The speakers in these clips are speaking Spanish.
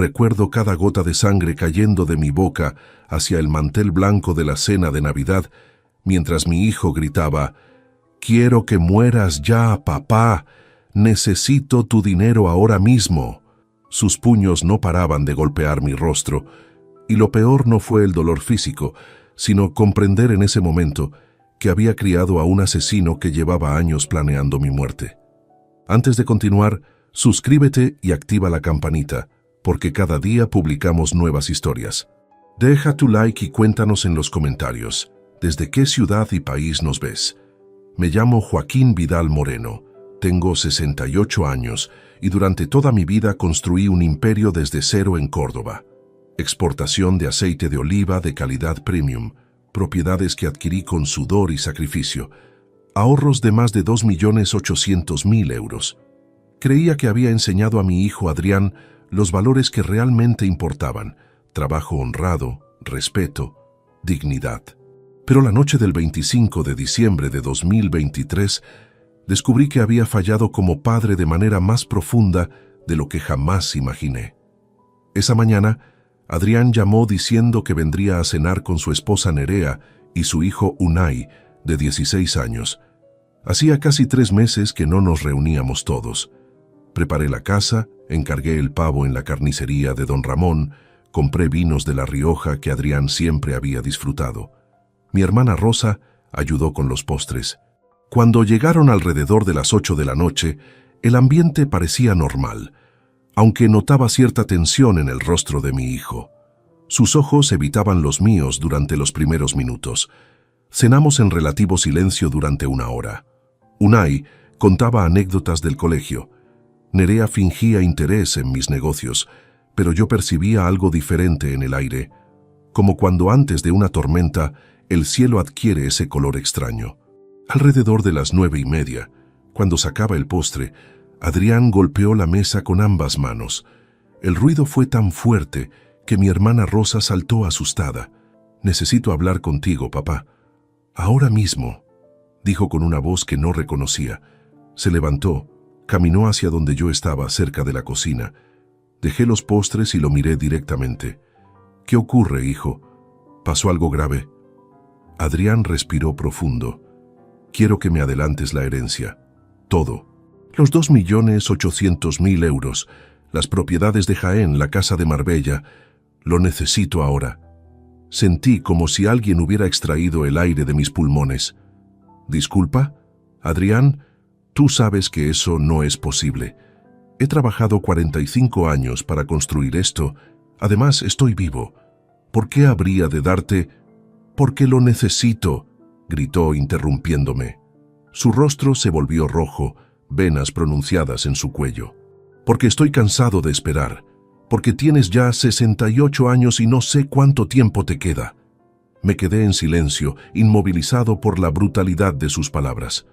Recuerdo cada gota de sangre cayendo de mi boca hacia el mantel blanco de la cena de Navidad, mientras mi hijo gritaba: «Quiero que mueras ya, papá. Necesito tu dinero ahora mismo». Sus puños no paraban de golpear mi rostro, y lo peor no fue el dolor físico, sino comprender en ese momento que había criado a un asesino que llevaba años planeando mi muerte. Antes de continuar, suscríbete y activa la campanita, porque cada día publicamos nuevas historias. Deja tu like y cuéntanos en los comentarios, ¿desde qué ciudad y país nos ves? Me llamo Joaquín Vidal Moreno, tengo 68 años y durante toda mi vida construí un imperio desde cero en Córdoba. Exportación de aceite de oliva de calidad premium, propiedades que adquirí con sudor y sacrificio, ahorros de más de 2.800.000 euros. Creía que había enseñado a mi hijo Adrián los valores que realmente importaban: trabajo honrado, respeto, dignidad. Pero la noche del 25 de diciembre de 2023, descubrí que había fallado como padre de manera más profunda de lo que jamás imaginé. Esa mañana, Adrián llamó diciendo que vendría a cenar con su esposa Nerea y su hijo Unai, de 16 años. Hacía casi 3 meses que no nos reuníamos todos. Preparé la casa, encargué el pavo en la carnicería de don Ramón, compré vinos de La Rioja que Adrián siempre había disfrutado. Mi hermana Rosa ayudó con los postres. Cuando llegaron alrededor de las 8 de la noche, el ambiente parecía normal, aunque notaba cierta tensión en el rostro de mi hijo. Sus ojos evitaban los míos durante los primeros minutos. Cenamos en relativo silencio durante 1 hora. Unai contaba anécdotas del colegio. Nerea fingía interés en mis negocios, pero yo percibía algo diferente en el aire, como cuando antes de una tormenta el cielo adquiere ese color extraño. Alrededor de las 9:30, cuando sacaba el postre, Adrián golpeó la mesa con ambas manos. El ruido fue tan fuerte que mi hermana Rosa saltó asustada. «Necesito hablar contigo, papá. Ahora mismo», dijo con una voz que no reconocía. Se levantó, caminó hacia donde yo estaba, cerca de la cocina. Dejé los postres y lo miré directamente. «¿Qué ocurre, hijo? ¿Pasó algo grave?» Adrián respiró profundo. «Quiero que me adelantes la herencia. Todo. Los 2.800.000 euros, las propiedades de Jaén, la casa de Marbella. Lo necesito ahora». Sentí como si alguien hubiera extraído el aire de mis pulmones. «¿Disculpa? Adrián, tú sabes que eso no es posible. He trabajado 45 años para construir esto. Además, estoy vivo. ¿Por qué habría de darte...?» «Porque lo necesito», gritó interrumpiéndome. Su rostro se volvió rojo, venas pronunciadas en su cuello. «Porque estoy cansado de esperar. Porque tienes ya 68 años y no sé cuánto tiempo te queda». Me quedé en silencio, inmovilizado por la brutalidad de sus palabras.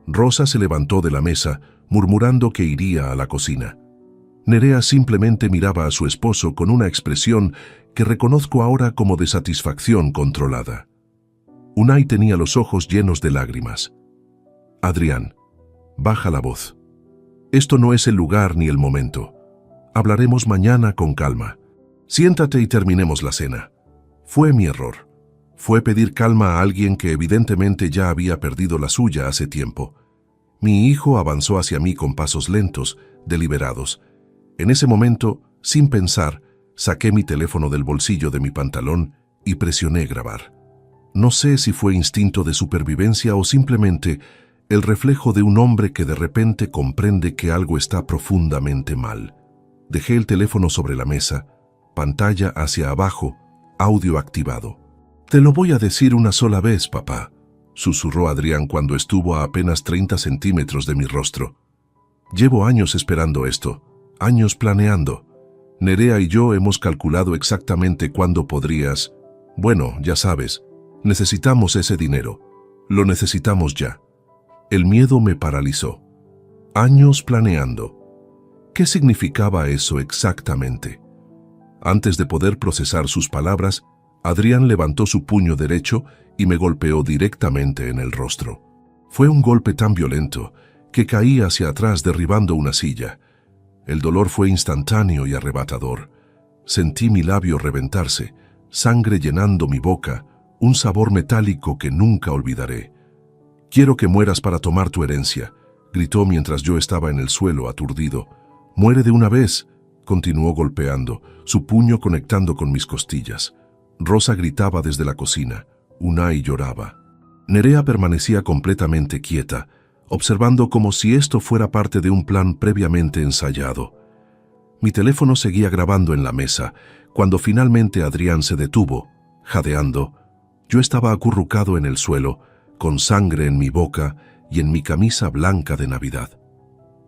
Rosa se levantó de la mesa, murmurando que iría a la cocina. Nerea simplemente miraba a su esposo con una expresión que reconozco ahora como de satisfacción controlada. Unai tenía los ojos llenos de lágrimas. «Adrián, baja la voz. Esto no es el lugar ni el momento. Hablaremos mañana con calma. Siéntate y terminemos la cena». Fue mi error. Fue pedir calma a alguien que evidentemente ya había perdido la suya hace tiempo. Mi hijo avanzó hacia mí con pasos lentos, deliberados. En ese momento, sin pensar, saqué mi teléfono del bolsillo de mi pantalón y presioné grabar. No sé si fue instinto de supervivencia o simplemente el reflejo de un hombre que de repente comprende que algo está profundamente mal. Dejé el teléfono sobre la mesa, pantalla hacia abajo, audio activado. «Te lo voy a decir una sola vez, papá», susurró Adrián cuando estuvo a apenas 30 centímetros de mi rostro. «Llevo años esperando esto, años planeando. Nerea y yo hemos calculado exactamente cuándo podrías... Bueno, ya sabes, necesitamos ese dinero. Lo necesitamos ya». El miedo me paralizó. Años planeando. ¿Qué significaba eso exactamente? Antes de poder procesar sus palabras, Adrián levantó su puño derecho y me golpeó directamente en el rostro. Fue un golpe tan violento que caí hacia atrás derribando una silla. El dolor fue instantáneo y arrebatador. Sentí mi labio reventarse, sangre llenando mi boca, un sabor metálico que nunca olvidaré. «Quiero que mueras para tomar tu herencia», gritó mientras yo estaba en el suelo aturdido. «Muere de una vez», continuó golpeando, su puño conectando con mis costillas. Rosa gritaba desde la cocina. Unai lloraba. Nerea permanecía completamente quieta, observando como si esto fuera parte de un plan previamente ensayado. Mi teléfono seguía grabando en la mesa. Cuando finalmente Adrián se detuvo, jadeando, yo estaba acurrucado en el suelo, con sangre en mi boca y en mi camisa blanca de Navidad.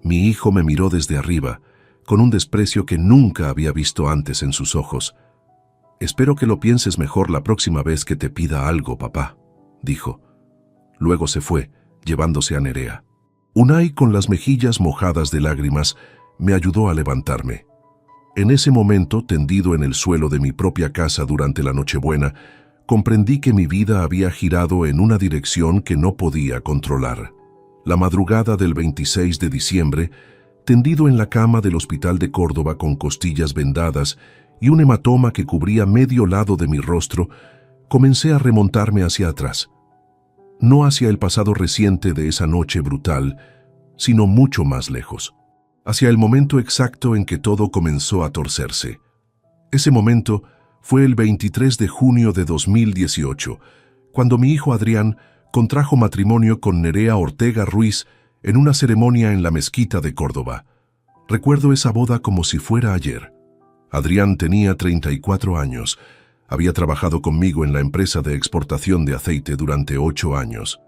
Mi hijo me miró desde arriba, con un desprecio que nunca había visto antes en sus ojos. «Espero que lo pienses mejor la próxima vez que te pida algo, papá», dijo. Luego se fue, llevándose a Nerea. Unai, con las mejillas mojadas de lágrimas, me ayudó a levantarme. En ese momento, tendido en el suelo de mi propia casa durante la Nochebuena, comprendí que mi vida había girado en una dirección que no podía controlar. La madrugada del 26 de diciembre, tendido en la cama del hospital de Córdoba con costillas vendadas y un hematoma que cubría medio lado de mi rostro, comencé a remontarme hacia atrás. No hacia el pasado reciente de esa noche brutal, sino mucho más lejos. Hacia el momento exacto en que todo comenzó a torcerse. Ese momento fue el 23 de junio de 2018, cuando mi hijo Adrián contrajo matrimonio con Nerea Ortega Ruiz en una ceremonia en la mezquita de Córdoba. Recuerdo esa boda como si fuera ayer. Adrián tenía 34 años. Había trabajado conmigo en la empresa de exportación de aceite durante 8 años.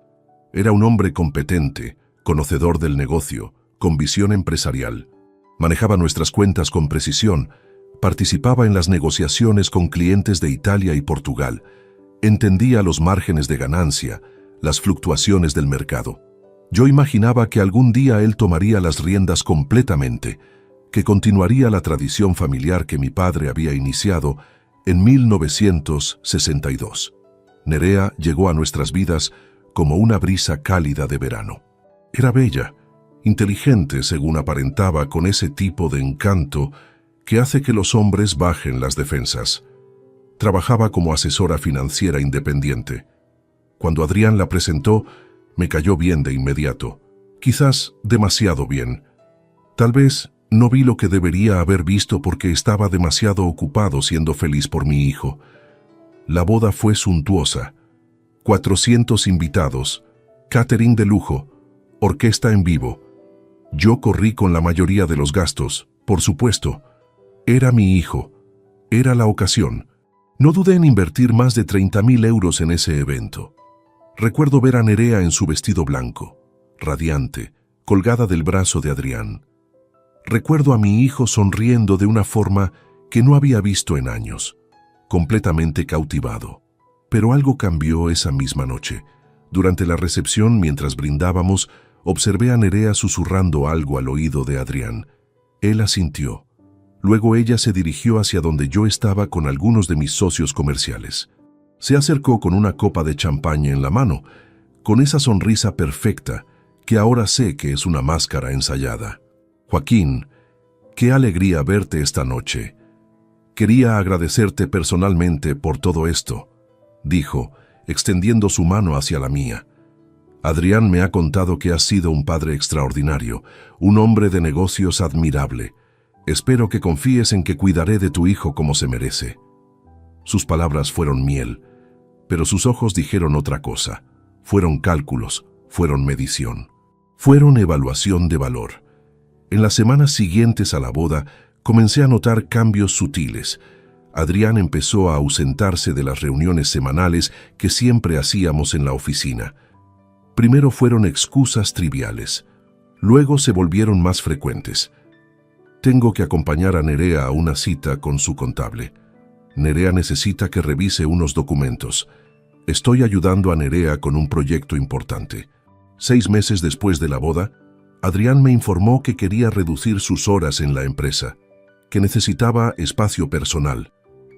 Era un hombre competente, conocedor del negocio, con visión empresarial. Manejaba nuestras cuentas con precisión, participaba en las negociaciones con clientes de Italia y Portugal, entendía los márgenes de ganancia, las fluctuaciones del mercado. Yo imaginaba que algún día él tomaría las riendas completamente, que continuaría la tradición familiar que mi padre había iniciado en 1962. Nerea llegó a nuestras vidas como una brisa cálida de verano. Era bella, inteligente según aparentaba, con ese tipo de encanto que hace que los hombres bajen las defensas. Trabajaba como asesora financiera independiente. Cuando Adrián la presentó, me cayó bien de inmediato, quizás demasiado bien. Tal vez no vi lo que debería haber visto porque estaba demasiado ocupado siendo feliz por mi hijo. La boda fue suntuosa. 400 invitados, catering de lujo, orquesta en vivo. Yo corrí con la mayoría de los gastos, por supuesto. Era mi hijo. Era la ocasión. No dudé en invertir más de 30.000 euros en ese evento. Recuerdo ver a Nerea en su vestido blanco, radiante, colgada del brazo de Adrián. Recuerdo a mi hijo sonriendo de una forma que no había visto en años, completamente cautivado. Pero algo cambió esa misma noche. Durante la recepción, mientras brindábamos, observé a Nerea susurrando algo al oído de Adrián. Él asintió. Luego ella se dirigió hacia donde yo estaba con algunos de mis socios comerciales. Se acercó con una copa de champaña en la mano, con esa sonrisa perfecta que ahora sé que es una máscara ensayada. «Joaquín, qué alegría verte esta noche. Quería agradecerte personalmente por todo esto», dijo, extendiendo su mano hacia la mía. «Adrián me ha contado que has sido un padre extraordinario, un hombre de negocios admirable. Espero que confíes en que cuidaré de tu hijo como se merece». Sus palabras fueron miel, pero sus ojos dijeron otra cosa. Fueron cálculos, fueron medición, fueron evaluación de valor. En las semanas siguientes a la boda, comencé a notar cambios sutiles. Adrián empezó a ausentarse de las reuniones semanales que siempre hacíamos en la oficina. Primero fueron excusas triviales, luego se volvieron más frecuentes. «Tengo que acompañar a Nerea a una cita con su contable. Nerea necesita que revise unos documentos. Estoy ayudando a Nerea con un proyecto importante». 6 meses después de la boda, Adrián me informó que quería reducir sus horas en la empresa, que necesitaba espacio personal,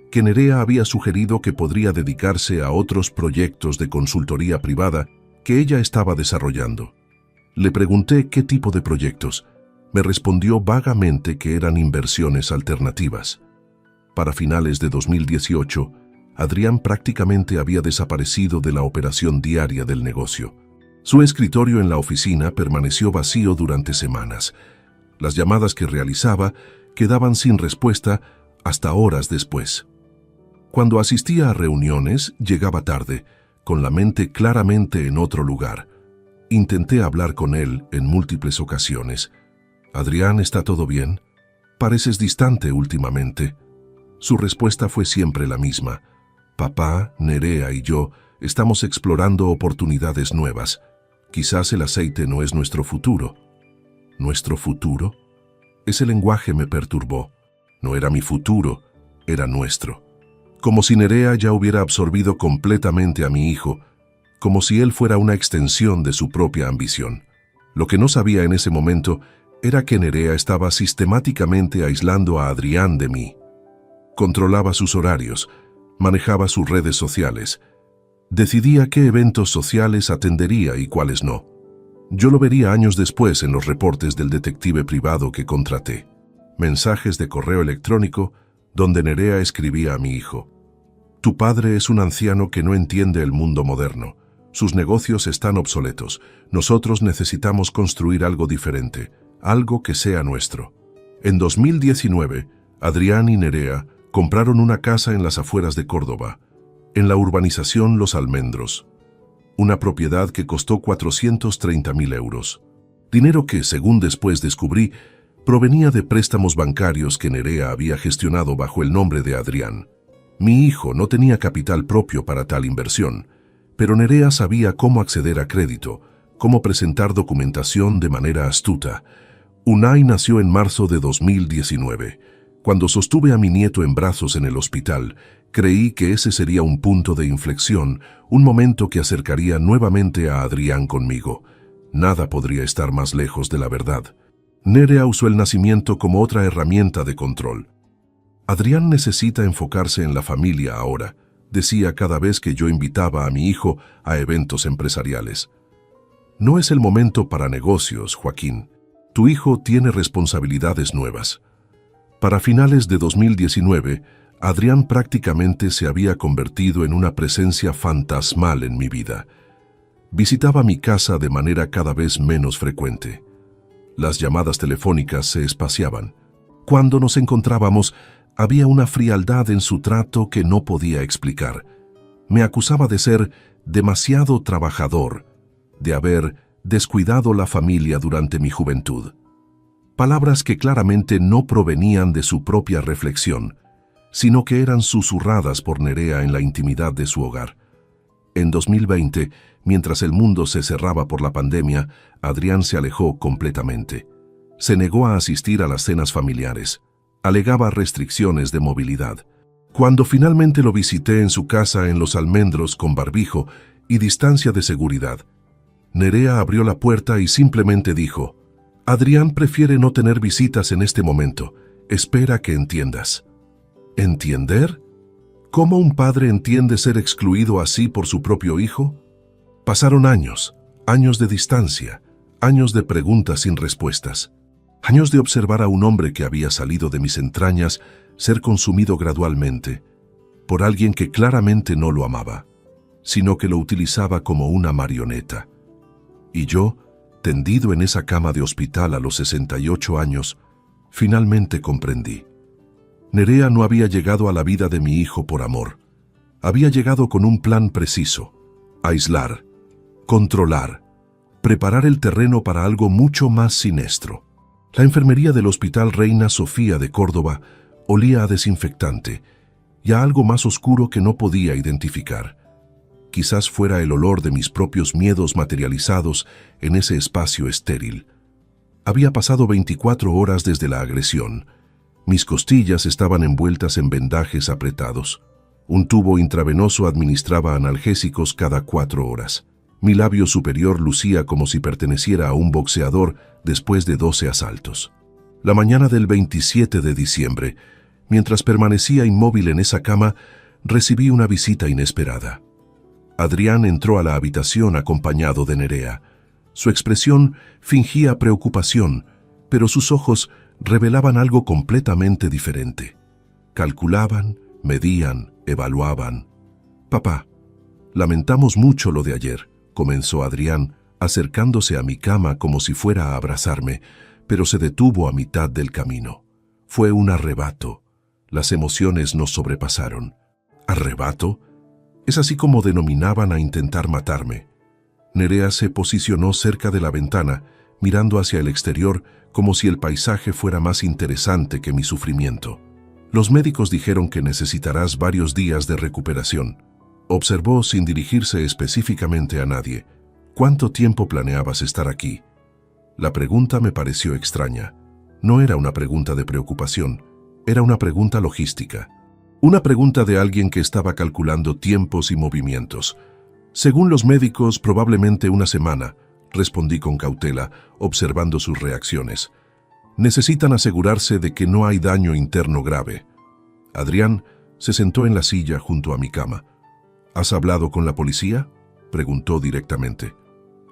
que Nerea había sugerido que podría dedicarse a otros proyectos de consultoría privada que ella estaba desarrollando. Le pregunté qué tipo de proyectos. Me respondió vagamente que eran inversiones alternativas. Para finales de 2018, Adrián prácticamente había desaparecido de la operación diaria del negocio. Su escritorio en la oficina permaneció vacío durante semanas. Las llamadas que realizaba quedaban sin respuesta hasta horas después. Cuando asistía a reuniones, llegaba tarde, con la mente claramente en otro lugar. Intenté hablar con él en múltiples ocasiones. «Adrián, ¿está todo bien? Pareces distante últimamente». Su respuesta fue siempre la misma. «Papá, Nerea y yo estamos explorando oportunidades nuevas. Quizás el aceite no es nuestro futuro». ¿Nuestro futuro? Ese lenguaje me perturbó. No era mi futuro, era nuestro. Como si Nerea ya hubiera absorbido completamente a mi hijo, como si él fuera una extensión de su propia ambición. Lo que no sabía en ese momento era que Nerea estaba sistemáticamente aislando a Adrián de mí. Controlaba sus horarios, manejaba sus redes sociales, decidía qué eventos sociales atendería y cuáles no. Yo lo vería años después en los reportes del detective privado que contraté. Mensajes de correo electrónico donde Nerea escribía a mi hijo: «Tu padre es un anciano que no entiende el mundo moderno. Sus negocios están obsoletos. Nosotros necesitamos construir algo diferente, algo que sea nuestro». En 2019, Adrián y Nerea compraron una casa en las afueras de Córdoba, en la urbanización Los Almendros. Una propiedad que costó 430.000 euros. Dinero que, según después descubrí, provenía de préstamos bancarios que Nerea había gestionado bajo el nombre de Adrián. Mi hijo no tenía capital propio para tal inversión, pero Nerea sabía cómo acceder a crédito, cómo presentar documentación de manera astuta. Unai nació en marzo de 2019. Cuando sostuve a mi nieto en brazos en el hospital, creí que ese sería un punto de inflexión, un momento que acercaría nuevamente a Adrián conmigo. Nada podría estar más lejos de la verdad. Nerea usó el nacimiento como otra herramienta de control. «Adrián necesita enfocarse en la familia ahora», decía cada vez que yo invitaba a mi hijo a eventos empresariales. «No es el momento para negocios, Joaquín. Tu hijo tiene responsabilidades nuevas». Para finales de 2019, Adrián prácticamente se había convertido en una presencia fantasmal en mi vida. Visitaba mi casa de manera cada vez menos frecuente. Las llamadas telefónicas se espaciaban. Cuando nos encontrábamos, había una frialdad en su trato que no podía explicar. Me acusaba de ser demasiado trabajador, de haber descuidado la familia durante mi juventud. Palabras que claramente no provenían de su propia reflexión, sino que eran susurradas por Nerea en la intimidad de su hogar. En 2020, mientras el mundo se cerraba por la pandemia, Adrián se alejó completamente. Se negó a asistir a las cenas familiares. Alegaba restricciones de movilidad. Cuando finalmente lo visité en su casa en Los Almendros con barbijo y distancia de seguridad, Nerea abrió la puerta y simplemente dijo: «Adrián prefiere no tener visitas en este momento. Espera que entiendas». ¿Entender? ¿Cómo un padre entiende ser excluido así por su propio hijo? Pasaron años, años de distancia, años de preguntas sin respuestas, años de observar a un hombre que había salido de mis entrañas ser consumido gradualmente por alguien que claramente no lo amaba, sino que lo utilizaba como una marioneta. Y yo, tendido en esa cama de hospital a los 68 años, finalmente comprendí. Nerea no había llegado a la vida de mi hijo por amor. Había llegado con un plan preciso: aislar, controlar, preparar el terreno para algo mucho más siniestro. La enfermería del Hospital Reina Sofía de Córdoba olía a desinfectante y a algo más oscuro que no podía identificar. Quizás fuera el olor de mis propios miedos materializados en ese espacio estéril. Había pasado 24 horas desde la agresión. Mis costillas estaban envueltas en vendajes apretados. Un tubo intravenoso administraba analgésicos cada 4 horas. Mi labio superior lucía como si perteneciera a un boxeador después de 12 asaltos. La mañana del 27 de diciembre, mientras permanecía inmóvil en esa cama, recibí una visita inesperada. Adrián entró a la habitación acompañado de Nerea. Su expresión fingía preocupación, pero sus ojos revelaban algo completamente diferente. Calculaban, medían, evaluaban. «Papá, lamentamos mucho lo de ayer», comenzó Adrián, acercándose a mi cama como si fuera a abrazarme, pero se detuvo a mitad del camino. Fue un arrebato. Las emociones nos sobrepasaron. ¿Arrebato? Es así como denominaban a intentar matarme. Nerea se posicionó cerca de la ventana, mirando hacia el exterior como si el paisaje fuera más interesante que mi sufrimiento. «Los médicos dijeron que necesitarás varios días de recuperación», observó sin dirigirse específicamente a nadie. «¿Cuánto tiempo planeabas estar aquí?» La pregunta me pareció extraña. No era una pregunta de preocupación, era una pregunta logística. Una pregunta de alguien que estaba calculando tiempos y movimientos. «Según los médicos, probablemente una semana», respondí con cautela, observando sus reacciones. «Necesitan asegurarse de que no hay daño interno grave». Adrián se sentó en la silla junto a mi cama. «¿Has hablado con la policía?», preguntó directamente.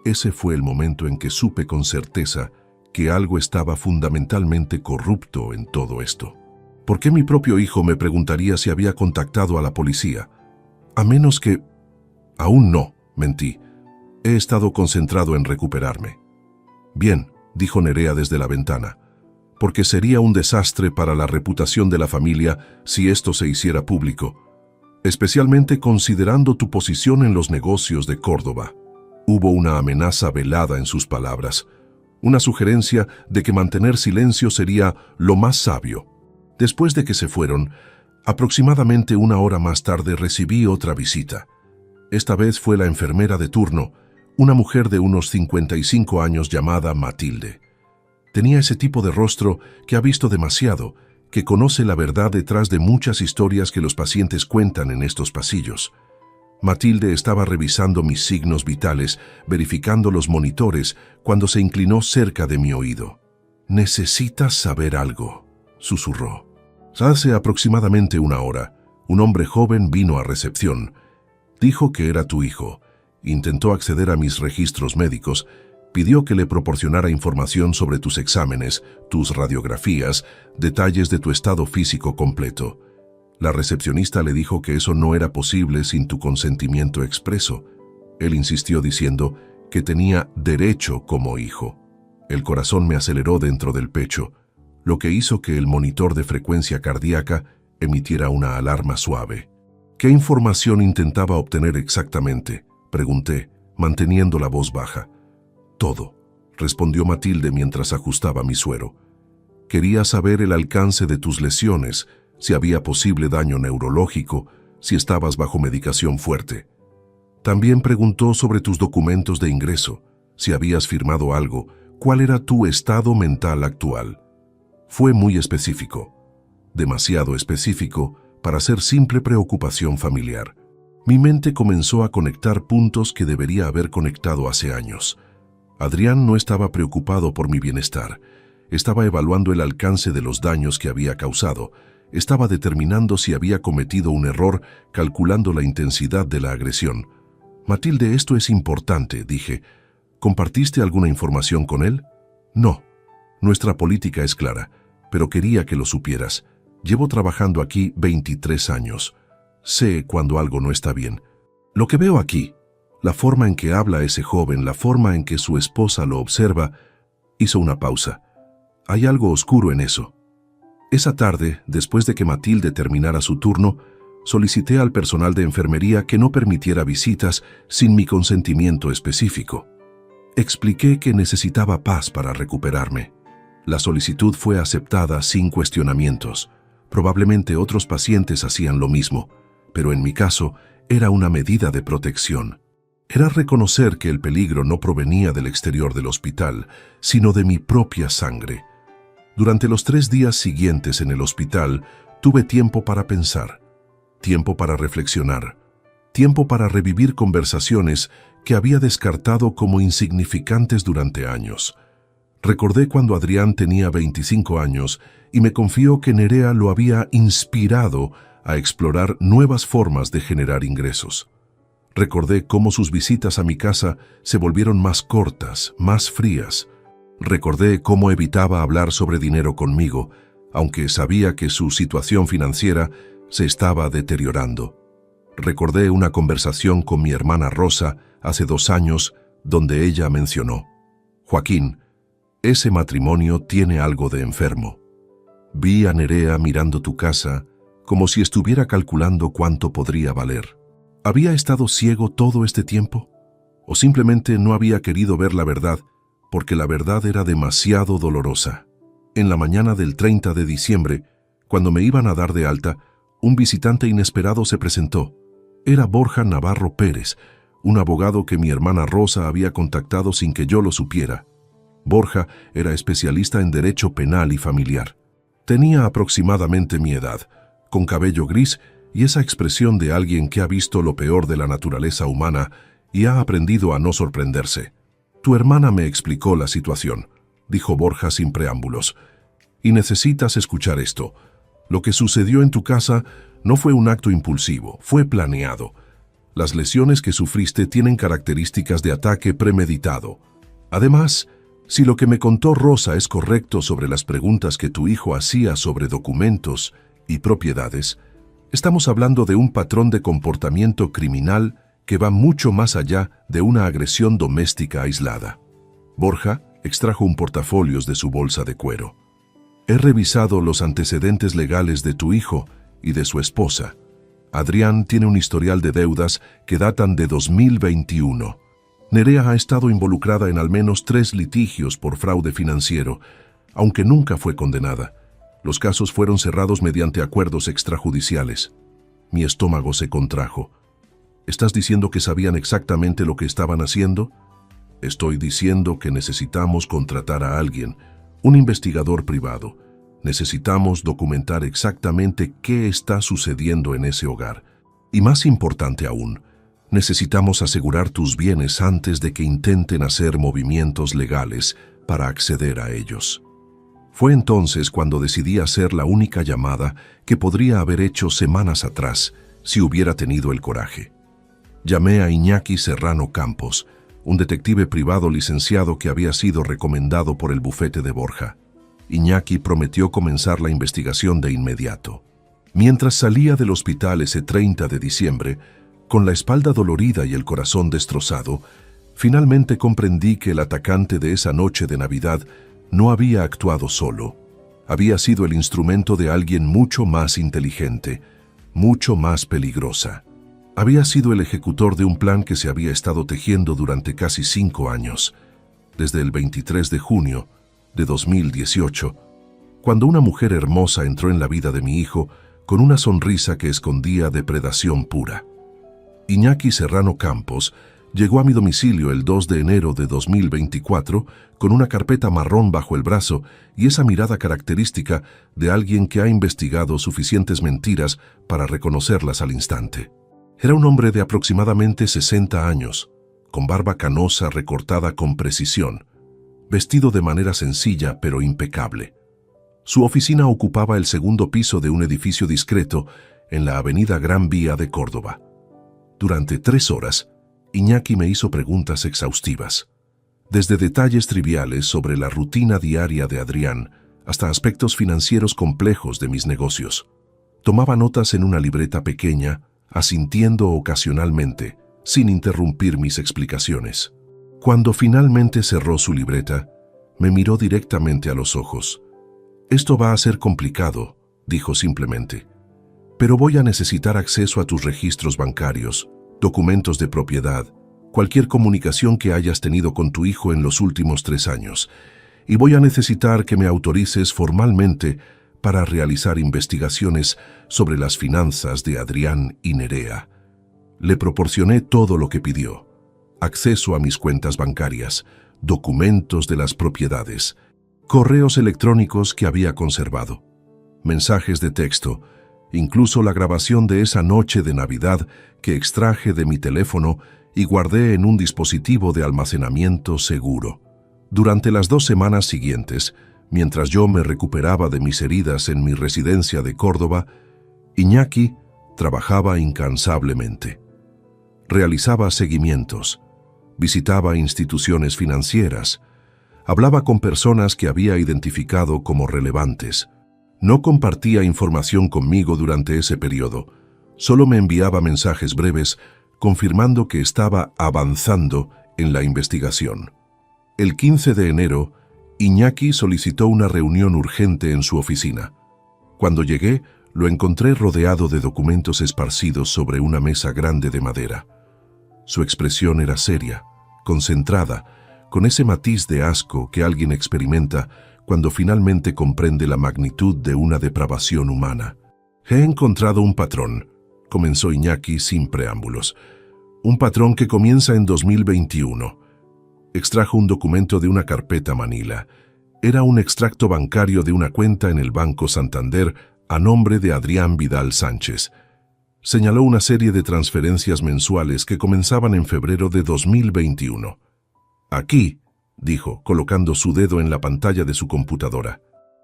Ese fue el momento en que supe con certeza que algo estaba fundamentalmente corrupto en todo esto. ¿Por qué mi propio hijo me preguntaría si había contactado a la policía? A menos que... Aún no, mentí. He estado concentrado en recuperarme. Bien, dijo Nerea desde la ventana, porque sería un desastre para la reputación de la familia si esto se hiciera público, especialmente considerando tu posición en los negocios de Córdoba. Hubo una amenaza velada en sus palabras, una sugerencia de que mantener silencio sería lo más sabio. Después de que se fueron, aproximadamente una hora más tarde recibí otra visita. Esta vez fue la enfermera de turno, una mujer de unos 55 años llamada Matilde. Tenía ese tipo de rostro que ha visto demasiado, que conoce la verdad detrás de muchas historias que los pacientes cuentan en estos pasillos. Matilde estaba revisando mis signos vitales, verificando los monitores, cuando se inclinó cerca de mi oído. «Necesitas saber algo», susurró. Hace aproximadamente una hora, un hombre joven vino a recepción. Dijo que era tu hijo. Intentó acceder a mis registros médicos. Pidió que le proporcionara información sobre tus exámenes, tus radiografías, detalles de tu estado físico completo. La recepcionista le dijo que eso no era posible sin tu consentimiento expreso. Él insistió diciendo que tenía derecho como hijo. El corazón me aceleró dentro del pecho, lo que hizo que el monitor de frecuencia cardíaca emitiera una alarma suave. «¿Qué información intentaba obtener exactamente?», pregunté, manteniendo la voz baja. «Todo», respondió Matilde mientras ajustaba mi suero. «Quería saber el alcance de tus lesiones, si había posible daño neurológico, si estabas bajo medicación fuerte. También preguntó sobre tus documentos de ingreso, si habías firmado algo, cuál era tu estado mental actual». Fue muy específico, demasiado específico para ser simple preocupación familiar. Mi mente comenzó a conectar puntos que debería haber conectado hace años. Adrián no estaba preocupado por mi bienestar. Estaba evaluando el alcance de los daños que había causado. Estaba determinando si había cometido un error, calculando la intensidad de la agresión. «Matilde, esto es importante», dije. «¿Compartiste alguna información con él?» «No. Nuestra política es clara, pero quería que lo supieras. Llevo trabajando aquí 23 años. Sé cuando algo no está bien. Lo que veo aquí, la forma en que habla ese joven, la forma en que su esposa lo observa», hizo una pausa. «Hay algo oscuro en eso». Esa tarde, después de que Matilde terminara su turno, solicité al personal de enfermería que no permitiera visitas sin mi consentimiento específico. Expliqué que necesitaba paz para recuperarme. La solicitud fue aceptada sin cuestionamientos. Probablemente otros pacientes hacían lo mismo, pero en mi caso era una medida de protección. Era reconocer que el peligro no provenía del exterior del hospital, sino de mi propia sangre. Durante los 3 días siguientes en el hospital, tuve tiempo para pensar, tiempo para reflexionar, tiempo para revivir conversaciones que había descartado como insignificantes durante años. Recordé cuando Adrián tenía 25 años y me confió que Nerea lo había inspirado a explorar nuevas formas de generar ingresos. Recordé cómo sus visitas a mi casa se volvieron más cortas, más frías. Recordé cómo evitaba hablar sobre dinero conmigo, aunque sabía que su situación financiera se estaba deteriorando. Recordé una conversación con mi hermana Rosa hace 2 años donde ella mencionó: «Joaquín, ese matrimonio tiene algo de enfermo. Vi a Nerea mirando tu casa como si estuviera calculando cuánto podría valer. ¿Había estado ciego todo este tiempo? ¿O simplemente no había querido ver la verdad porque la verdad era demasiado dolorosa?» En la mañana del 30 de diciembre, cuando me iban a dar de alta, un visitante inesperado se presentó. Era Borja Navarro Pérez, un abogado que mi hermana Rosa había contactado sin que yo lo supiera. Borja era especialista en derecho penal y familiar. Tenía aproximadamente mi edad, con cabello gris y esa expresión de alguien que ha visto lo peor de la naturaleza humana y ha aprendido a no sorprenderse. «Tu hermana me explicó la situación», dijo Borja sin preámbulos. «Y necesitas escuchar esto. Lo que sucedió en tu casa no fue un acto impulsivo, fue planeado. Las lesiones que sufriste tienen características de ataque premeditado. Además, si lo que me contó Rosa es correcto sobre las preguntas que tu hijo hacía sobre documentos y propiedades, estamos hablando de un patrón de comportamiento criminal que va mucho más allá de una agresión doméstica aislada». Borja extrajo un portafolios de su bolsa de cuero. «He revisado los antecedentes legales de tu hijo y de su esposa. Adrián tiene un historial de deudas que datan de 2021. Nerea ha estado involucrada en al menos 3 litigios por fraude financiero, aunque nunca fue condenada. Los casos fueron cerrados mediante acuerdos extrajudiciales». Mi estómago se contrajo. «¿Estás diciendo que sabían exactamente lo que estaban haciendo?» «Estoy diciendo que necesitamos contratar a alguien, un investigador privado. Necesitamos documentar exactamente qué está sucediendo en ese hogar. Y más importante aún, necesitamos asegurar tus bienes antes de que intenten hacer movimientos legales para acceder a ellos». Fue entonces cuando decidí hacer la única llamada que podría haber hecho semanas atrás si hubiera tenido el coraje. Llamé a Iñaki Serrano Campos, un detective privado licenciado que había sido recomendado por el bufete de Borja. Iñaki prometió comenzar la investigación de inmediato. Mientras salía del hospital ese 30 de diciembre, con la espalda dolorida y el corazón destrozado, finalmente comprendí que el atacante de esa noche de Navidad no había actuado solo. Había sido el instrumento de alguien mucho más inteligente, mucho más peligrosa. Había sido el ejecutor de un plan que se había estado tejiendo durante casi 5 años, desde el 23 de junio de 2018, cuando una mujer hermosa entró en la vida de mi hijo con una sonrisa que escondía depredación pura. Iñaki Serrano Campos llegó a mi domicilio el 2 de enero de 2024 con una carpeta marrón bajo el brazo y esa mirada característica de alguien que ha investigado suficientes mentiras para reconocerlas al instante. Era un hombre de aproximadamente 60 años, con barba canosa recortada con precisión, vestido de manera sencilla pero impecable. Su oficina ocupaba el 2º piso de un edificio discreto en la avenida Gran Vía de Córdoba. Durante 3 horas, Iñaki me hizo preguntas exhaustivas, desde detalles triviales sobre la rutina diaria de Adrián hasta aspectos financieros complejos de mis negocios. Tomaba notas en una libreta pequeña, asintiendo ocasionalmente, sin interrumpir mis explicaciones. Cuando finalmente cerró su libreta, me miró directamente a los ojos. «Esto va a ser complicado», dijo simplemente, «pero voy a necesitar acceso a tus registros bancarios, documentos de propiedad, cualquier comunicación que hayas tenido con tu hijo en los últimos 3 años, y voy a necesitar que me autorices formalmente para realizar investigaciones sobre las finanzas de Adrián y Nerea». Le proporcioné todo lo que pidió: acceso a mis cuentas bancarias, documentos de las propiedades, correos electrónicos que había conservado, mensajes de texto, incluso la grabación de esa noche de Navidad que extraje de mi teléfono y guardé en un dispositivo de almacenamiento seguro. Durante las 2 semanas siguientes, mientras yo me recuperaba de mis heridas en mi residencia de Córdoba, Iñaki trabajaba incansablemente. Realizaba seguimientos, visitaba instituciones financieras, hablaba con personas que había identificado como relevantes, No compartía información conmigo durante ese periodo. Solo me enviaba mensajes breves confirmando que estaba avanzando en la investigación. El 15 de enero, Iñaki solicitó una reunión urgente en su oficina. Cuando llegué, lo encontré rodeado de documentos esparcidos sobre una mesa grande de madera. Su expresión era seria, concentrada, con ese matiz de asco que alguien experimenta cuando finalmente comprende la magnitud de una depravación humana. «He encontrado un patrón», comenzó Iñaki sin preámbulos. «Un patrón que comienza en 2021. Extrajo un documento de una carpeta Manila. Era un extracto bancario de una cuenta en el Banco Santander a nombre de Adrián Vidal Sánchez. Señaló una serie de transferencias mensuales que comenzaban en febrero de 2021. Aquí», dijo, colocando su dedo en la pantalla de su computadora,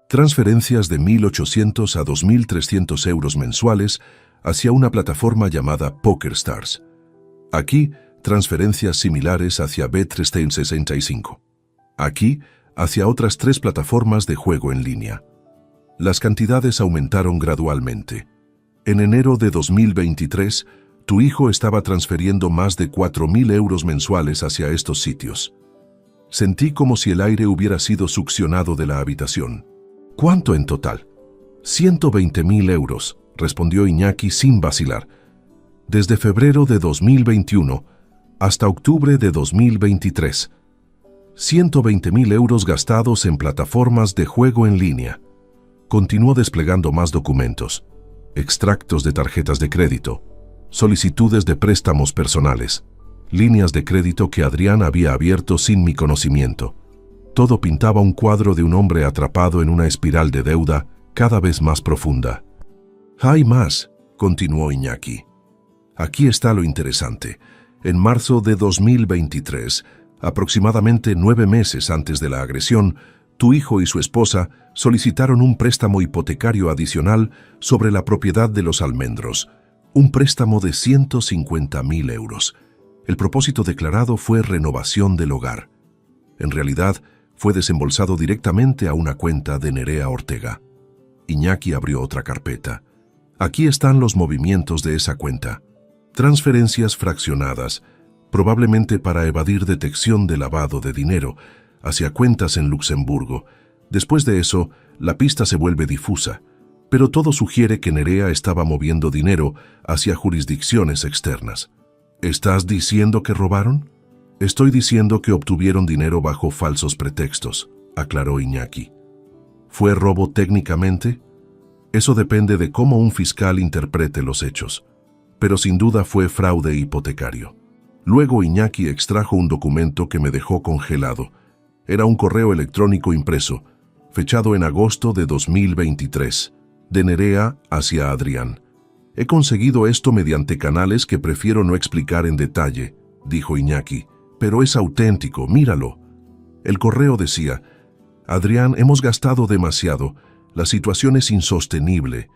«transferencias de 1.800 a 2.300 euros mensuales hacia una plataforma llamada PokerStars. Aquí, transferencias similares hacia Bet365. Aquí, hacia otras 3 plataformas de juego en línea. Las cantidades aumentaron gradualmente. En enero de 2023, tu hijo estaba transfiriendo más de 4.000 euros mensuales hacia estos sitios. Sentí como si el aire hubiera sido succionado de la habitación. «¿Cuánto en total?» «120.000 euros», respondió Iñaki sin vacilar. «Desde febrero de 2021 hasta octubre de 2023. 120.000 euros gastados en plataformas de juego en línea». Continuó desplegando más documentos, extractos de tarjetas de crédito, solicitudes de préstamos personales, líneas de crédito que Adrián había abierto sin mi conocimiento. Todo pintaba un cuadro de un hombre atrapado en una espiral de deuda cada vez más profunda. «Hay más», continuó Iñaki. «Aquí está lo interesante. En marzo de 2023, aproximadamente 9 meses antes de la agresión, tu hijo y su esposa solicitaron un préstamo hipotecario adicional sobre la propiedad de los Almendros, un préstamo de 150.000 euros. El propósito declarado fue renovación del hogar. En realidad, fue desembolsado directamente a una cuenta de Nerea Ortega». Iñaki abrió otra carpeta. «Aquí están los movimientos de esa cuenta. Transferencias fraccionadas, probablemente para evadir detección de lavado de dinero, hacia cuentas en Luxemburgo. Después de eso, la pista se vuelve difusa, pero todo sugiere que Nerea estaba moviendo dinero hacia jurisdicciones externas». «¿Estás diciendo que robaron?» «Estoy diciendo que obtuvieron dinero bajo falsos pretextos», aclaró Iñaki. «¿Fue robo técnicamente?» «Eso depende de cómo un fiscal interprete los hechos, pero sin duda fue fraude hipotecario». Luego Iñaki extrajo un documento que me dejó congelado. Era un correo electrónico impreso, fechado en agosto de 2023, de Nerea hacia Adrián. «He conseguido esto mediante canales que prefiero no explicar en detalle», dijo Iñaki, «pero es auténtico, míralo». El correo decía: «Adrián, hemos gastado demasiado. La situación es insostenible.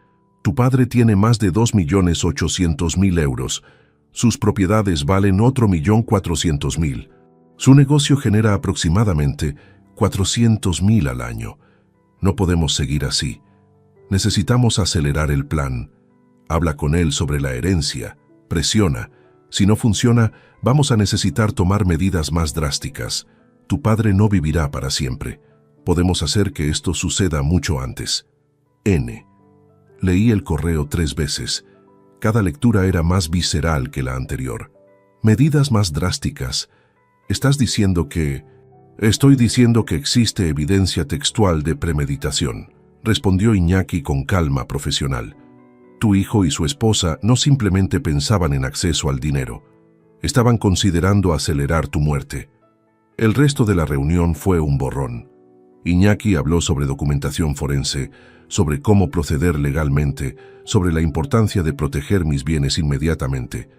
Tu padre tiene más de 2.800.000 euros. Sus propiedades valen otro 1.400.000. Su negocio genera aproximadamente 400.000 al año. No podemos seguir así. Necesitamos acelerar el plan. Habla con él sobre la herencia. Presiona. Si no funciona, vamos a necesitar tomar medidas más drásticas. Tu padre no vivirá para siempre. Podemos hacer que esto suceda mucho antes. N». Leí el correo 3 veces. Cada lectura era más visceral que la anterior. «Medidas más drásticas. ¿Estás diciendo que...?» «Estoy diciendo que existe evidencia textual de premeditación», respondió Iñaki con calma profesional. «Tu hijo y su esposa no simplemente pensaban en acceso al dinero. Estaban considerando acelerar tu muerte». El resto de la reunión fue un borrón. Iñaki habló sobre documentación forense, sobre cómo proceder legalmente, sobre la importancia de proteger mis bienes inmediatamente.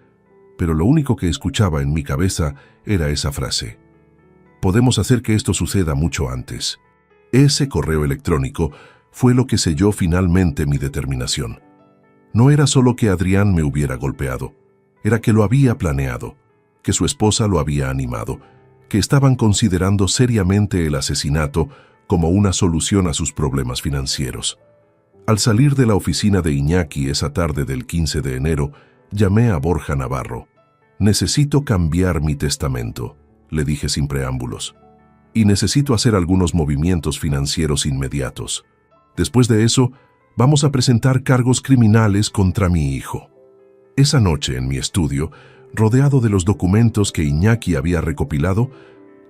Pero lo único que escuchaba en mi cabeza era esa frase: «Podemos hacer que esto suceda mucho antes». Ese correo electrónico fue lo que selló finalmente mi determinación. No era solo que Adrián me hubiera golpeado, era que lo había planeado, que su esposa lo había animado, que estaban considerando seriamente el asesinato como una solución a sus problemas financieros. Al salir de la oficina de Iñaki esa tarde del 15 de enero, llamé a Borja Navarro. «Necesito cambiar mi testamento», le dije sin preámbulos. «Y necesito hacer algunos movimientos financieros inmediatos. Después de eso, vamos a presentar cargos criminales contra mi hijo». Esa noche, en mi estudio, rodeado de los documentos que Iñaki había recopilado,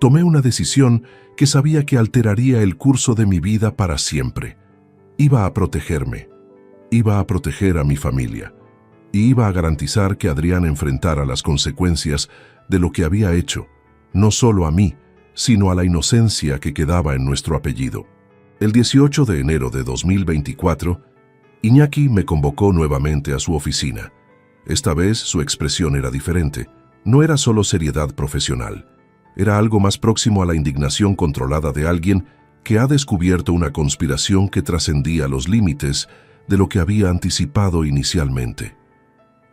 tomé una decisión que sabía que alteraría el curso de mi vida para siempre. Iba a protegerme, iba a proteger a mi familia, y iba a garantizar que Adrián enfrentara las consecuencias de lo que había hecho, no solo a mí, sino a la inocencia que quedaba en nuestro apellido. El 18 de enero de 2024, Iñaki me convocó nuevamente a su oficina. Esta vez su expresión era diferente. No era solo seriedad profesional. Era algo más próximo a la indignación controlada de alguien que ha descubierto una conspiración que trascendía los límites de lo que había anticipado inicialmente.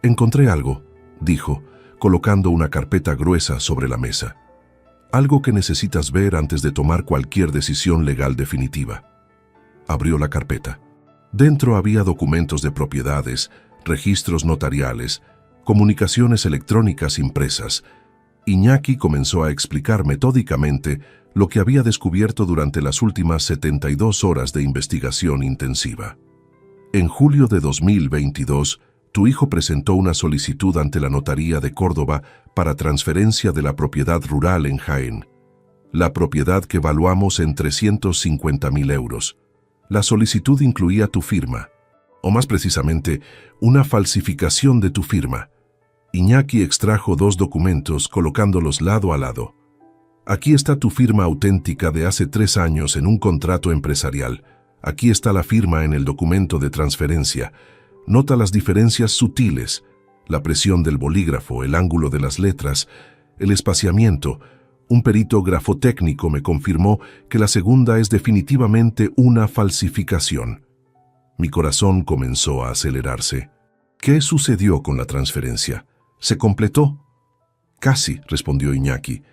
«Encontré algo», dijo, colocando una carpeta gruesa sobre la mesa. «Algo que necesitas ver antes de tomar cualquier decisión legal definitiva». Abrió la carpeta. Dentro había documentos de propiedades, registros notariales, comunicaciones electrónicas impresas. Iñaki comenzó a explicar metódicamente lo que había descubierto durante las últimas 72 horas de investigación intensiva. En julio de 2022, tu hijo presentó una solicitud ante la Notaría de Córdoba para transferencia de la propiedad rural en Jaén. La propiedad que valuamos en 350.000 euros. La solicitud incluía tu firma, o más precisamente, una falsificación de tu firma. Iñaki extrajo 2 documentos colocándolos lado a lado. Aquí está tu firma auténtica de hace 3 años en un contrato empresarial. Aquí está la firma en el documento de transferencia. Nota las diferencias sutiles, la presión del bolígrafo, el ángulo de las letras, el espaciamiento. Un perito grafotécnico me confirmó que la segunda es definitivamente una falsificación. Mi corazón comenzó a acelerarse. ¿Qué sucedió con la transferencia? ¿Se completó? Casi, respondió Iñaki.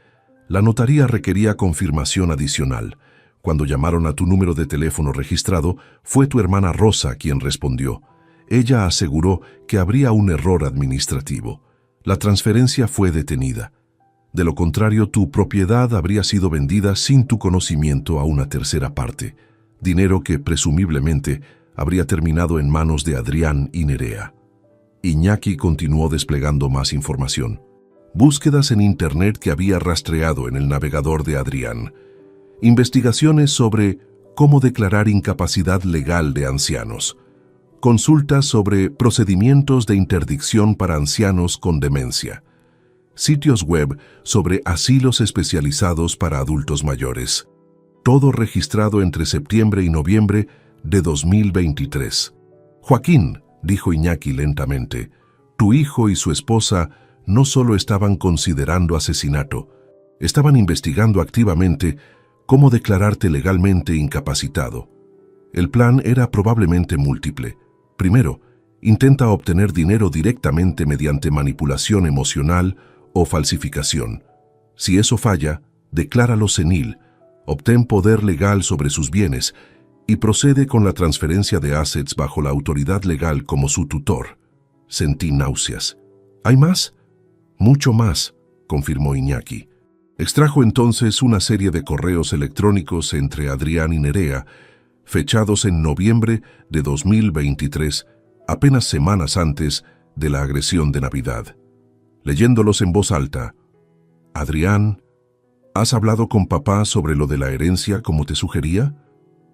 La notaría requería confirmación adicional. Cuando llamaron a tu número de teléfono registrado, fue tu hermana Rosa quien respondió. Ella aseguró que habría un error administrativo. La transferencia fue detenida. De lo contrario, tu propiedad habría sido vendida sin tu conocimiento a una tercera parte, dinero que presumiblemente habría terminado en manos de Adrián y Nerea. Iñaki continuó desplegando más información. Búsquedas en Internet que había rastreado en el navegador de Adrián. Investigaciones sobre cómo declarar incapacidad legal de ancianos. Consultas sobre procedimientos de interdicción para ancianos con demencia. Sitios web sobre asilos especializados para adultos mayores. Todo registrado entre septiembre y noviembre de 2023. Joaquín, dijo Iñaki lentamente, tu hijo y su esposa no solo estaban considerando asesinato, estaban investigando activamente cómo declararte legalmente incapacitado. El plan era probablemente múltiple. Primero, intenta obtener dinero directamente mediante manipulación emocional o falsificación. Si eso falla, decláralo senil, obtén poder legal sobre sus bienes y procede con la transferencia de assets bajo la autoridad legal como su tutor. Sentí náuseas. ¿Hay más? Mucho más, confirmó Iñaki. Extrajo entonces una serie de correos electrónicos entre Adrián y Nerea, fechados en noviembre de 2023, apenas semanas antes de la agresión de Navidad. Leyéndolos en voz alta, Adrián, ¿has hablado con papá sobre lo de la herencia como te sugería?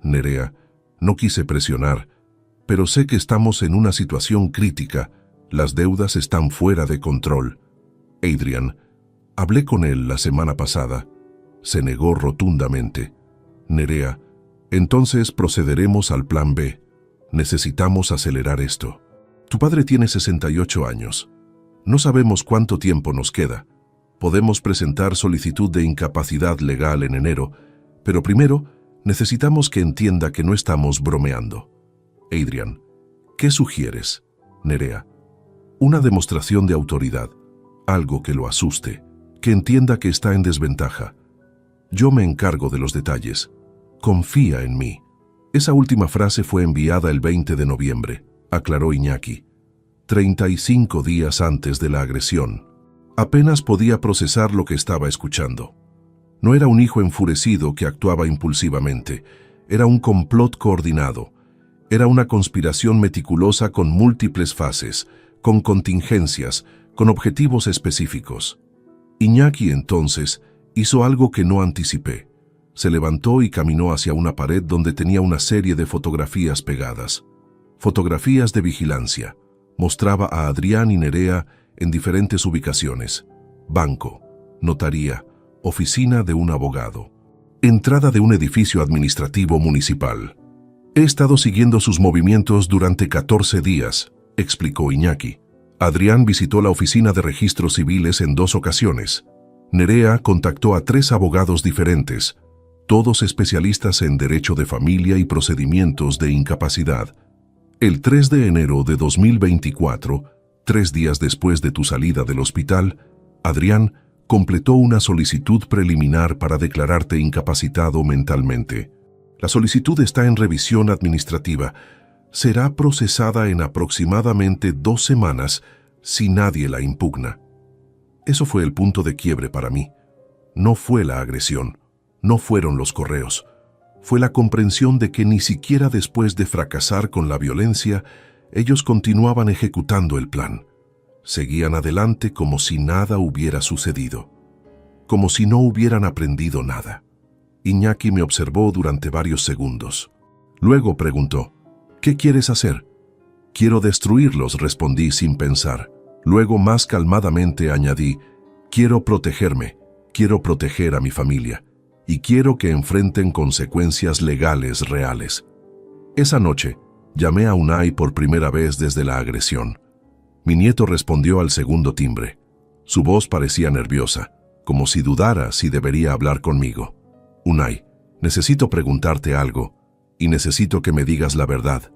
Nerea, no quise presionar, pero sé que estamos en una situación crítica, las deudas están fuera de control. Adrián, hablé con él la semana pasada. Se negó rotundamente. Nerea, entonces procederemos al plan B. Necesitamos acelerar esto. Tu padre tiene 68 años. No sabemos cuánto tiempo nos queda. Podemos presentar solicitud de incapacidad legal en enero, pero primero necesitamos que entienda que no estamos bromeando. Adrián, ¿qué sugieres? Nerea, una demostración de autoridad, algo que lo asuste, que entienda que está en desventaja. Yo me encargo de los detalles. Confía en mí. Esa última frase fue enviada el 20 de noviembre, aclaró Iñaki, 35 días antes de la agresión. Apenas podía procesar lo que estaba escuchando. No era un hijo enfurecido que actuaba impulsivamente, era un complot coordinado. Era una conspiración meticulosa con múltiples fases, con contingencias, con objetivos específicos. Iñaki entonces hizo algo que no anticipé. Se levantó y caminó hacia una pared donde tenía una serie de fotografías pegadas. Fotografías de vigilancia. Mostraba a Adrián y Nerea en diferentes ubicaciones. Banco, notaría, oficina de un abogado, entrada de un edificio administrativo municipal. He estado siguiendo sus movimientos durante 14 días, explicó Iñaki. Adrián visitó la oficina de registros civiles en 2 ocasiones. Nerea contactó a 3 abogados diferentes, todos especialistas en derecho de familia y procedimientos de incapacidad. El 3 de enero de 2024, 3 días después de tu salida del hospital, Adrián completó una solicitud preliminar para declararte incapacitado mentalmente. La solicitud está en revisión administrativa. Será procesada en aproximadamente 2 semanas si nadie la impugna. Eso fue el punto de quiebre para mí. No fue la agresión, no fueron los correos. Fue la comprensión de que ni siquiera después de fracasar con la violencia, ellos continuaban ejecutando el plan. Seguían adelante como si nada hubiera sucedido, como si no hubieran aprendido nada. Iñaki me observó durante varios segundos. Luego preguntó, ¿qué quieres hacer? Quiero destruirlos, respondí sin pensar. Luego más calmadamente añadí, quiero protegerme, quiero proteger a mi familia, y quiero que enfrenten consecuencias legales reales. Esa noche, llamé a Unai por primera vez desde la agresión. Mi nieto respondió al segundo timbre. Su voz parecía nerviosa, como si dudara si debería hablar conmigo. Unai, necesito preguntarte algo, y necesito que me digas la verdad,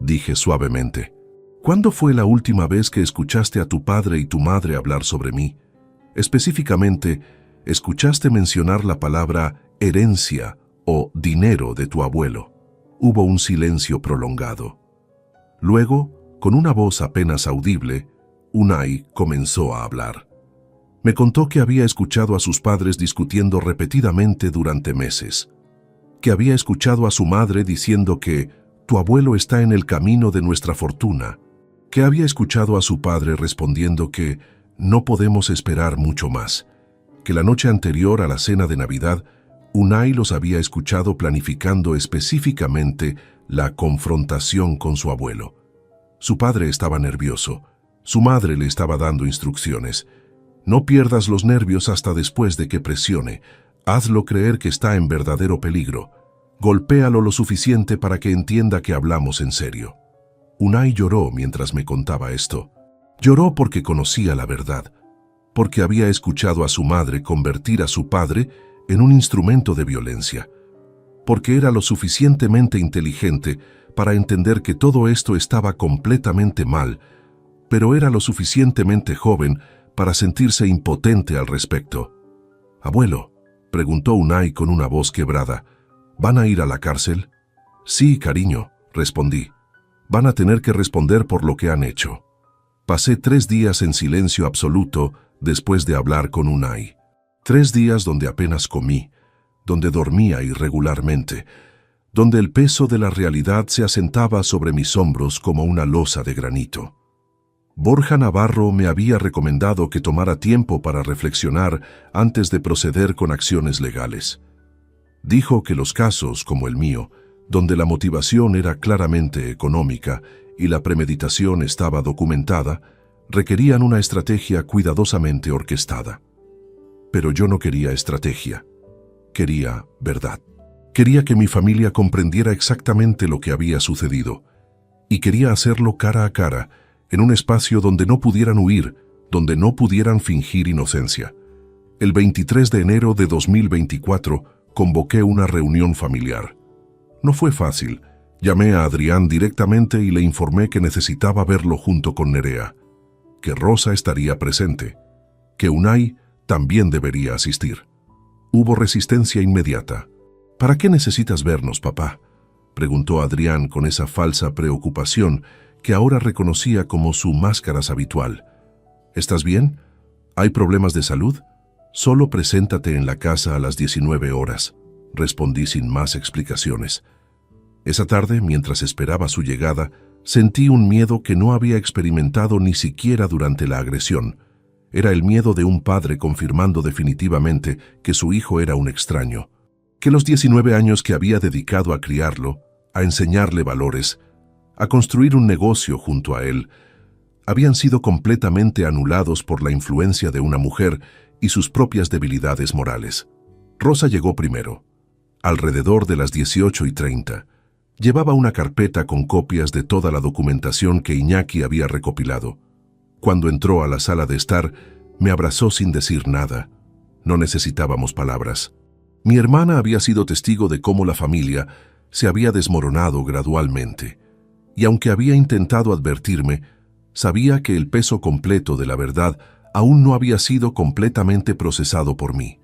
dije suavemente. ¿Cuándo fue la última vez que escuchaste a tu padre y tu madre hablar sobre mí? Específicamente, ¿escuchaste mencionar la palabra herencia o dinero de tu abuelo? Hubo un silencio prolongado. Luego, con una voz apenas audible, Unai comenzó a hablar. Me contó que había escuchado a sus padres discutiendo repetidamente durante meses, que había escuchado a su madre diciendo que tu abuelo está en el camino de nuestra fortuna, que había escuchado a su padre respondiendo que no podemos esperar mucho más, que la noche anterior a la cena de Navidad, Unai los había escuchado planificando específicamente la confrontación con su abuelo. Su padre estaba nervioso, su madre le estaba dando instrucciones. No pierdas los nervios hasta después de que presione, hazlo creer que está en verdadero peligro, golpéalo lo suficiente para que entienda que hablamos en serio. Unai lloró mientras me contaba esto. Lloró porque conocía la verdad, porque había escuchado a su madre convertir a su padre en un instrumento de violencia, porque era lo suficientemente inteligente para entender que todo esto estaba completamente mal, pero era lo suficientemente joven para sentirse impotente al respecto. «Abuelo», preguntó Unai con una voz quebrada, «¿van a ir a la cárcel?» «Sí, cariño», respondí. «Van a tener que responder por lo que han hecho». Pasé 3 días en silencio absoluto después de hablar con Unai. 3 días donde apenas comí, donde dormía irregularmente, donde el peso de la realidad se asentaba sobre mis hombros como una losa de granito. Borja Navarro me había recomendado que tomara tiempo para reflexionar antes de proceder con acciones legales. Dijo que los casos, como el mío, donde la motivación era claramente económica y la premeditación estaba documentada, requerían una estrategia cuidadosamente orquestada. Pero yo no quería estrategia, quería verdad. Quería que mi familia comprendiera exactamente lo que había sucedido, y quería hacerlo cara a cara, en un espacio donde no pudieran huir, donde no pudieran fingir inocencia. El 23 de enero de 2024 convoqué una reunión familiar. No fue fácil. Llamé a Adrián directamente y le informé que necesitaba verlo junto con Nerea, que Rosa estaría presente, que Unai también debería asistir. Hubo resistencia inmediata. «¿Para qué necesitas vernos, papá?», preguntó Adrián con esa falsa preocupación que ahora reconocía como su máscara habitual. ¿Estás bien? ¿Hay problemas de salud? Solo preséntate en la casa a las 19 horas, respondí sin más explicaciones. Esa tarde, mientras esperaba su llegada, sentí un miedo que no había experimentado ni siquiera durante la agresión. Era el miedo de un padre confirmando definitivamente que su hijo era un extraño, que los 19 años que había dedicado a criarlo, a enseñarle valores, a construir un negocio junto a él, habían sido completamente anulados por la influencia de una mujer y sus propias debilidades morales. Rosa llegó primero, alrededor de las 18:30. Llevaba una carpeta con copias de toda la documentación que Iñaki había recopilado. Cuando entró a la sala de estar, me abrazó sin decir nada. No necesitábamos palabras. Mi hermana había sido testigo de cómo la familia se había desmoronado gradualmente, y aunque había intentado advertirme, sabía que el peso completo de la verdad aún no había sido completamente procesado por mí.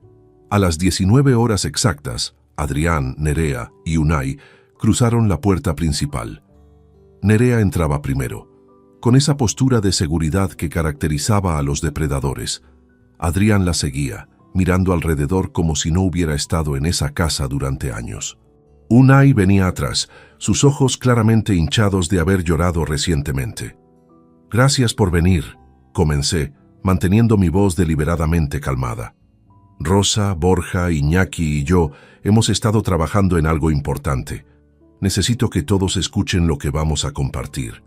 A las 19 horas exactas, Adrián, Nerea y Unai cruzaron la puerta principal. Nerea entraba primero, con esa postura de seguridad que caracterizaba a los depredadores. Adrián la seguía, mirando alrededor como si no hubiera estado en esa casa durante años. Unai venía atrás, sus ojos claramente hinchados de haber llorado recientemente. «Gracias por venir», comencé, manteniendo mi voz deliberadamente calmada. «Rosa, Borja, Iñaki y yo hemos estado trabajando en algo importante. Necesito que todos escuchen lo que vamos a compartir».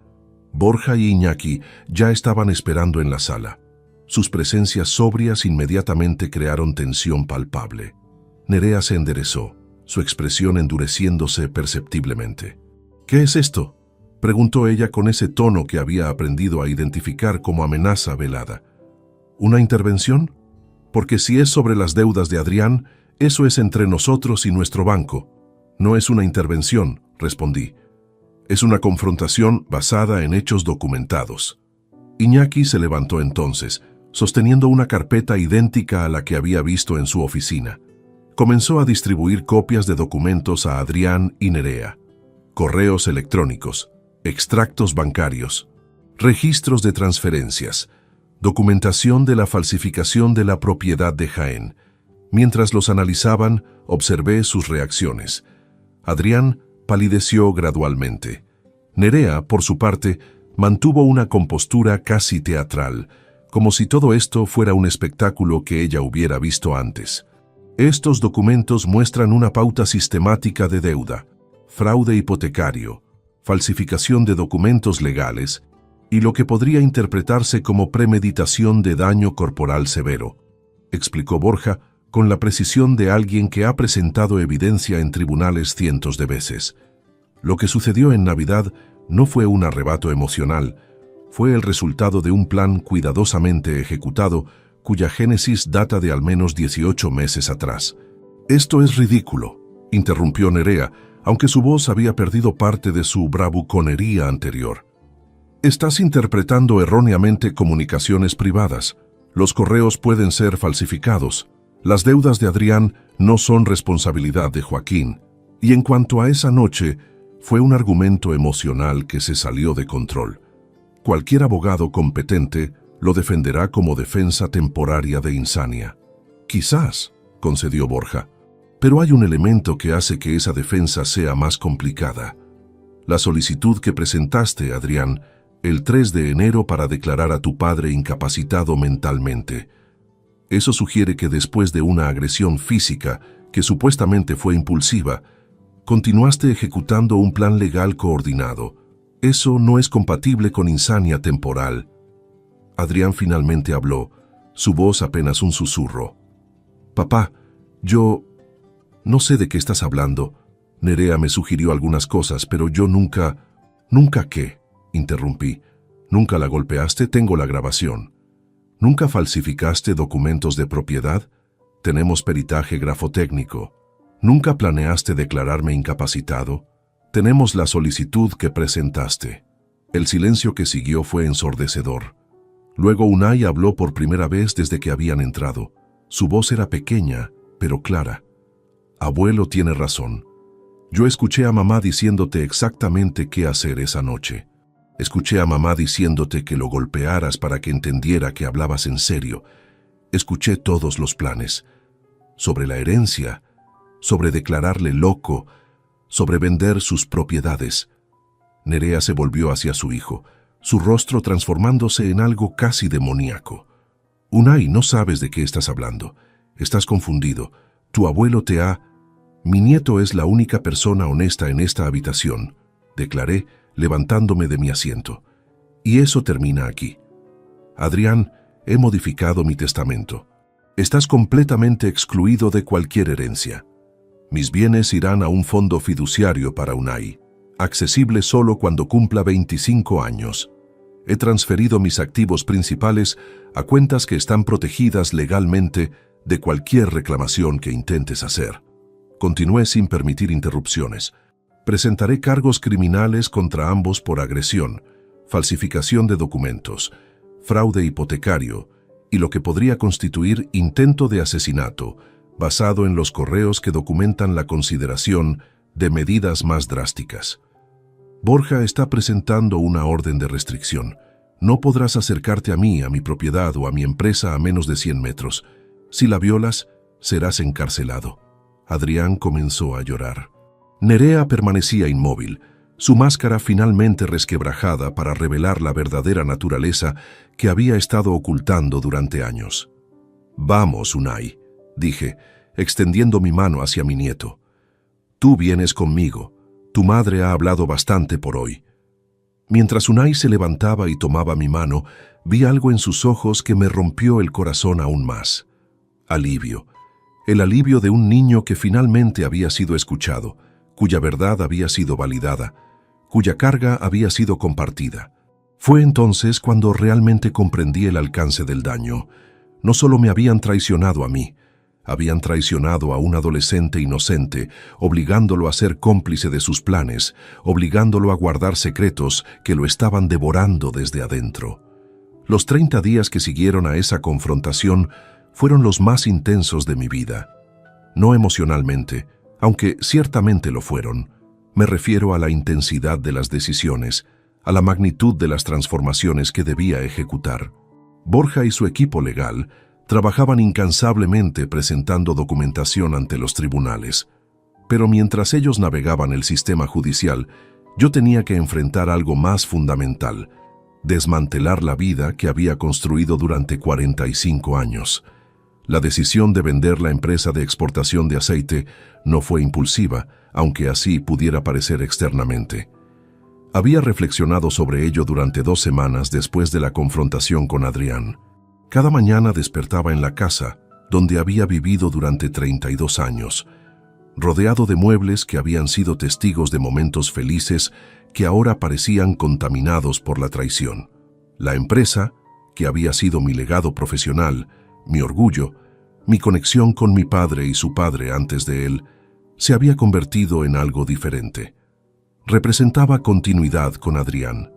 Borja y Iñaki ya estaban esperando en la sala. Sus presencias sobrias inmediatamente crearon tensión palpable. Nerea se enderezó, su expresión endureciéndose perceptiblemente. «¿Qué es esto?», preguntó ella con ese tono que había aprendido a identificar como amenaza velada. «¿Una intervención? Porque si es sobre las deudas de Adrián, eso es entre nosotros y nuestro banco. No es una intervención», respondí. «Es una confrontación basada en hechos documentados». Iñaki se levantó entonces, sosteniendo una carpeta idéntica a la que había visto en su oficina. Comenzó a distribuir copias de documentos a Adrián y Nerea. Correos electrónicos, extractos bancarios, registros de transferencias, documentación de la falsificación de la propiedad de Jaén. Mientras los analizaban, observé sus reacciones. Adrián palideció gradualmente. Nerea, por su parte, mantuvo una compostura casi teatral, como si todo esto fuera un espectáculo que ella hubiera visto antes. Estos documentos muestran una pauta sistemática de deuda, fraude hipotecario, falsificación de documentos legales y lo que podría interpretarse como premeditación de daño corporal severo, explicó Borja con la precisión de alguien que ha presentado evidencia en tribunales cientos de veces. Lo que sucedió en Navidad no fue un arrebato emocional, fue el resultado de un plan cuidadosamente ejecutado cuya génesis data de al menos 18 meses atrás. «Esto es ridículo», interrumpió Nerea, aunque su voz había perdido parte de su bravuconería anterior. «Estás interpretando erróneamente comunicaciones privadas. Los correos pueden ser falsificados. Las deudas de Adrián no son responsabilidad de Joaquín. Y en cuanto a esa noche, fue un argumento emocional que se salió de control. Cualquier abogado competente lo defenderá como defensa temporaria de insania». «Quizás», concedió Borja, «pero hay un elemento que hace que esa defensa sea más complicada. La solicitud que presentaste, Adrián, el 3 de enero para declarar a tu padre incapacitado mentalmente. Eso sugiere que después de una agresión física, que supuestamente fue impulsiva, continuaste ejecutando un plan legal coordinado. Eso no es compatible con insania temporal». Adrián finalmente habló, su voz apenas un susurro. «Papá, yo no sé de qué estás hablando. Nerea me sugirió algunas cosas, pero yo nunca... ¿Nunca qué?», interrumpí. «¿Nunca la golpeaste? Tengo la grabación. ¿Nunca falsificaste documentos de propiedad? Tenemos peritaje grafotécnico. ¿Nunca planeaste declararme incapacitado? Tenemos la solicitud que presentaste». El silencio que siguió fue ensordecedor. Luego Unai habló por primera vez desde que habían entrado. Su voz era pequeña, pero clara. «Abuelo tiene razón. Yo escuché a mamá diciéndote exactamente qué hacer esa noche. Escuché a mamá diciéndote que lo golpearas para que entendiera que hablabas en serio. Escuché todos los planes. Sobre la herencia, sobre declararle loco, sobre vender sus propiedades. Nerea se volvió hacia su hijo, su rostro transformándose en algo casi demoníaco. Unai, no sabes de qué estás hablando. Estás confundido. Tu abuelo te ha... Mi nieto es la única persona honesta en esta habitación, declaré, levantándome de mi asiento. Y eso termina aquí. Adrián, he modificado mi testamento. Estás completamente excluido de cualquier herencia. Mis bienes irán a un fondo fiduciario para Unai, accesible solo cuando cumpla 25 años. He transferido mis activos principales a cuentas que están protegidas legalmente de cualquier reclamación que intentes hacer. Continué sin permitir interrupciones. Presentaré cargos criminales contra ambos por agresión, falsificación de documentos, fraude hipotecario y lo que podría constituir intento de asesinato, basado en los correos que documentan la consideración de medidas más drásticas. Borja está presentando una orden de restricción. No podrás acercarte a mí, a mi propiedad o a mi empresa a menos de 100 metros. Si la violas, serás encarcelado. Adrián comenzó a llorar. Nerea permanecía inmóvil, su máscara finalmente resquebrajada para revelar la verdadera naturaleza que había estado ocultando durante años. «Vamos, Unai», dije, extendiendo mi mano hacia mi nieto. «Tú vienes conmigo. Tu madre ha hablado bastante por hoy». Mientras Unai se levantaba y tomaba mi mano, vi algo en sus ojos que me rompió el corazón aún más. Alivio. El alivio de un niño que finalmente había sido escuchado, cuya verdad había sido validada, cuya carga había sido compartida. Fue entonces cuando realmente comprendí el alcance del daño. No solo me habían traicionado a mí, habían traicionado a un adolescente inocente, obligándolo a ser cómplice de sus planes, obligándolo a guardar secretos que lo estaban devorando desde adentro. Los 30 días que siguieron a esa confrontación fueron los más intensos de mi vida. No emocionalmente, aunque ciertamente lo fueron. Me refiero a la intensidad de las decisiones, a la magnitud de las transformaciones que debía ejecutar. Borja y su equipo legal trabajaban incansablemente presentando documentación ante los tribunales. Pero mientras ellos navegaban el sistema judicial, yo tenía que enfrentar algo más fundamental: desmantelar la vida que había construido durante 45 años. La decisión de vender la empresa de exportación de aceite no fue impulsiva, aunque así pudiera parecer externamente. Había reflexionado sobre ello durante 2 semanas después de la confrontación con Adrián. Cada mañana despertaba en la casa, donde había vivido durante 32 años, rodeado de muebles que habían sido testigos de momentos felices que ahora parecían contaminados por la traición. La empresa, que había sido mi legado profesional, mi orgullo, mi conexión con mi padre y su padre antes de él, se había convertido en algo diferente. Representaba continuidad con Adrián.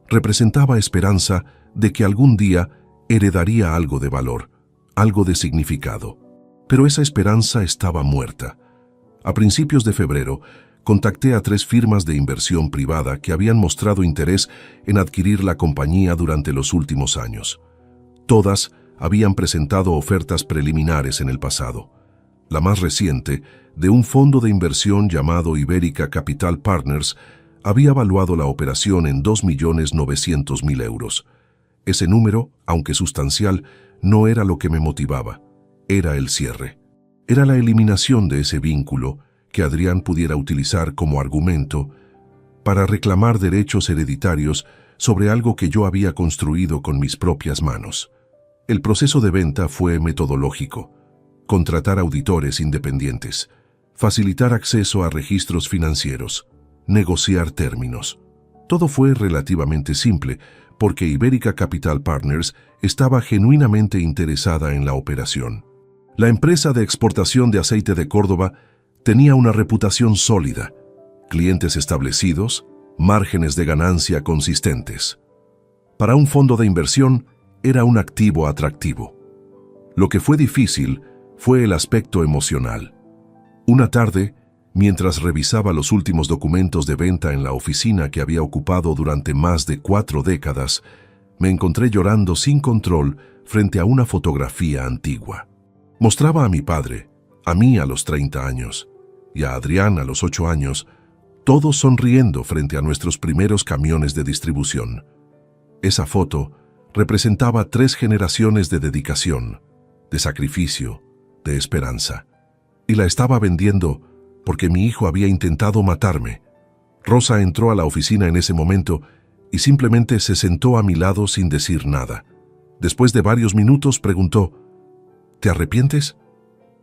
Representaba esperanza de que algún día heredaría algo de valor, algo de significado. Pero esa esperanza estaba muerta. A principios de febrero, contacté a 3 firmas de inversión privada que habían mostrado interés en adquirir la compañía durante los últimos años. Todas habían presentado ofertas preliminares en el pasado. La más reciente, de un fondo de inversión llamado Ibérica Capital Partners, había evaluado la operación en 2.900.000 euros. Ese número, aunque sustancial, no era lo que me motivaba. Era el cierre. Era la eliminación de ese vínculo que Adrián pudiera utilizar como argumento para reclamar derechos hereditarios sobre algo que yo había construido con mis propias manos. El proceso de venta fue metodológico: contratar auditores independientes, facilitar acceso a registros financieros, negociar términos. Todo fue relativamente simple, porque Ibérica Capital Partners estaba genuinamente interesada en la operación. La empresa de exportación de aceite de Córdoba tenía una reputación sólida, clientes establecidos, márgenes de ganancia consistentes. Para un fondo de inversión, era un activo atractivo. Lo que fue difícil fue el aspecto emocional. Una tarde, Mientras revisaba los últimos documentos de venta en la oficina que había ocupado durante más de 4 décadas, me encontré llorando sin control frente a una fotografía antigua. Mostraba a mi padre, a mí a los 30 años y a Adrián a los 8 años, todos sonriendo frente a nuestros primeros camiones de distribución. Esa foto representaba 3 generaciones de dedicación, de sacrificio, de esperanza. Y la estaba vendiendo porque mi hijo había intentado matarme. Rosa entró a la oficina en ese momento y simplemente se sentó a mi lado sin decir nada. Después de varios minutos preguntó, ¿te arrepientes?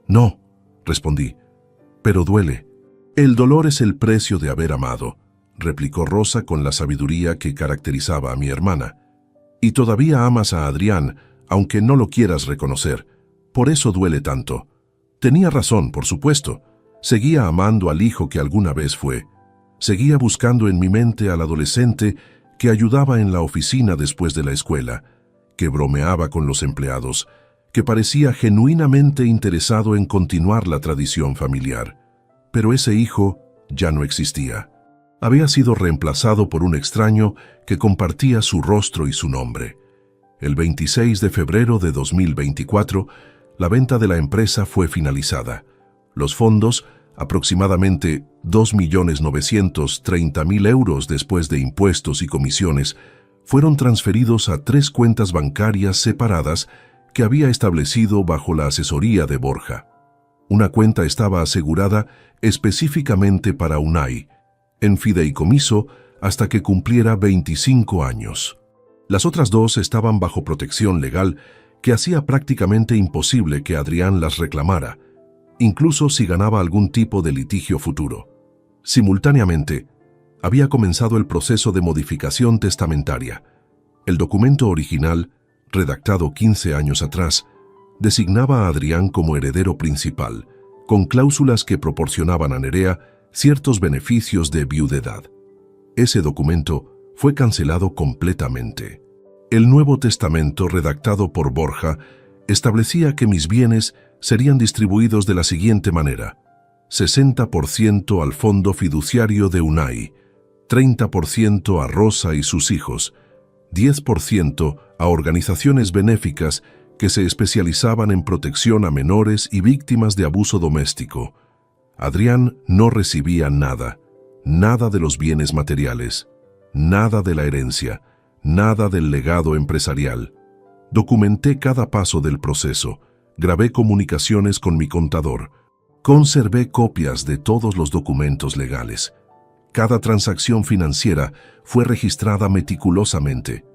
No, respondí, pero duele. El dolor es el precio de haber amado, replicó Rosa con la sabiduría que caracterizaba a mi hermana. Y todavía amas a Adrián, aunque no lo quieras reconocer. Por eso duele tanto. Tenía razón, por supuesto. Seguía amando al hijo que alguna vez fue. Seguía buscando en mi mente al adolescente que ayudaba en la oficina después de la escuela, que bromeaba con los empleados, que parecía genuinamente interesado en continuar la tradición familiar. Pero ese hijo ya no existía. Había sido reemplazado por un extraño que compartía su rostro y su nombre. El 26 de febrero de 2024, la venta de la empresa fue finalizada. Los fondos, aproximadamente 2.930.000 euros después de impuestos y comisiones, fueron transferidos a 3 cuentas bancarias separadas que había establecido bajo la asesoría de Borja. Una cuenta estaba asegurada específicamente para Unai, en fideicomiso hasta que cumpliera 25 años. Las otras 2 estaban bajo protección legal que hacía prácticamente imposible que Adrián las reclamara, incluso si ganaba algún tipo de litigio futuro. Simultáneamente, había comenzado el proceso de modificación testamentaria. El documento original, redactado 15 años atrás, designaba a Adrián como heredero principal, con cláusulas que proporcionaban a Nerea ciertos beneficios de viudedad. Ese documento fue cancelado completamente. El nuevo testamento, redactado por Borja, establecía que mis bienes serían distribuidos de la siguiente manera: 60% al fondo fiduciario de Unai, 30% a Rosa y sus hijos, 10% a organizaciones benéficas que se especializaban en protección a menores y víctimas de abuso doméstico. Adrián no recibía nada, nada de los bienes materiales, nada de la herencia, nada del legado empresarial. Documenté cada paso del proceso, grabé comunicaciones con mi contador, conservé copias de todos los documentos legales. Cada transacción financiera fue registrada meticulosamente,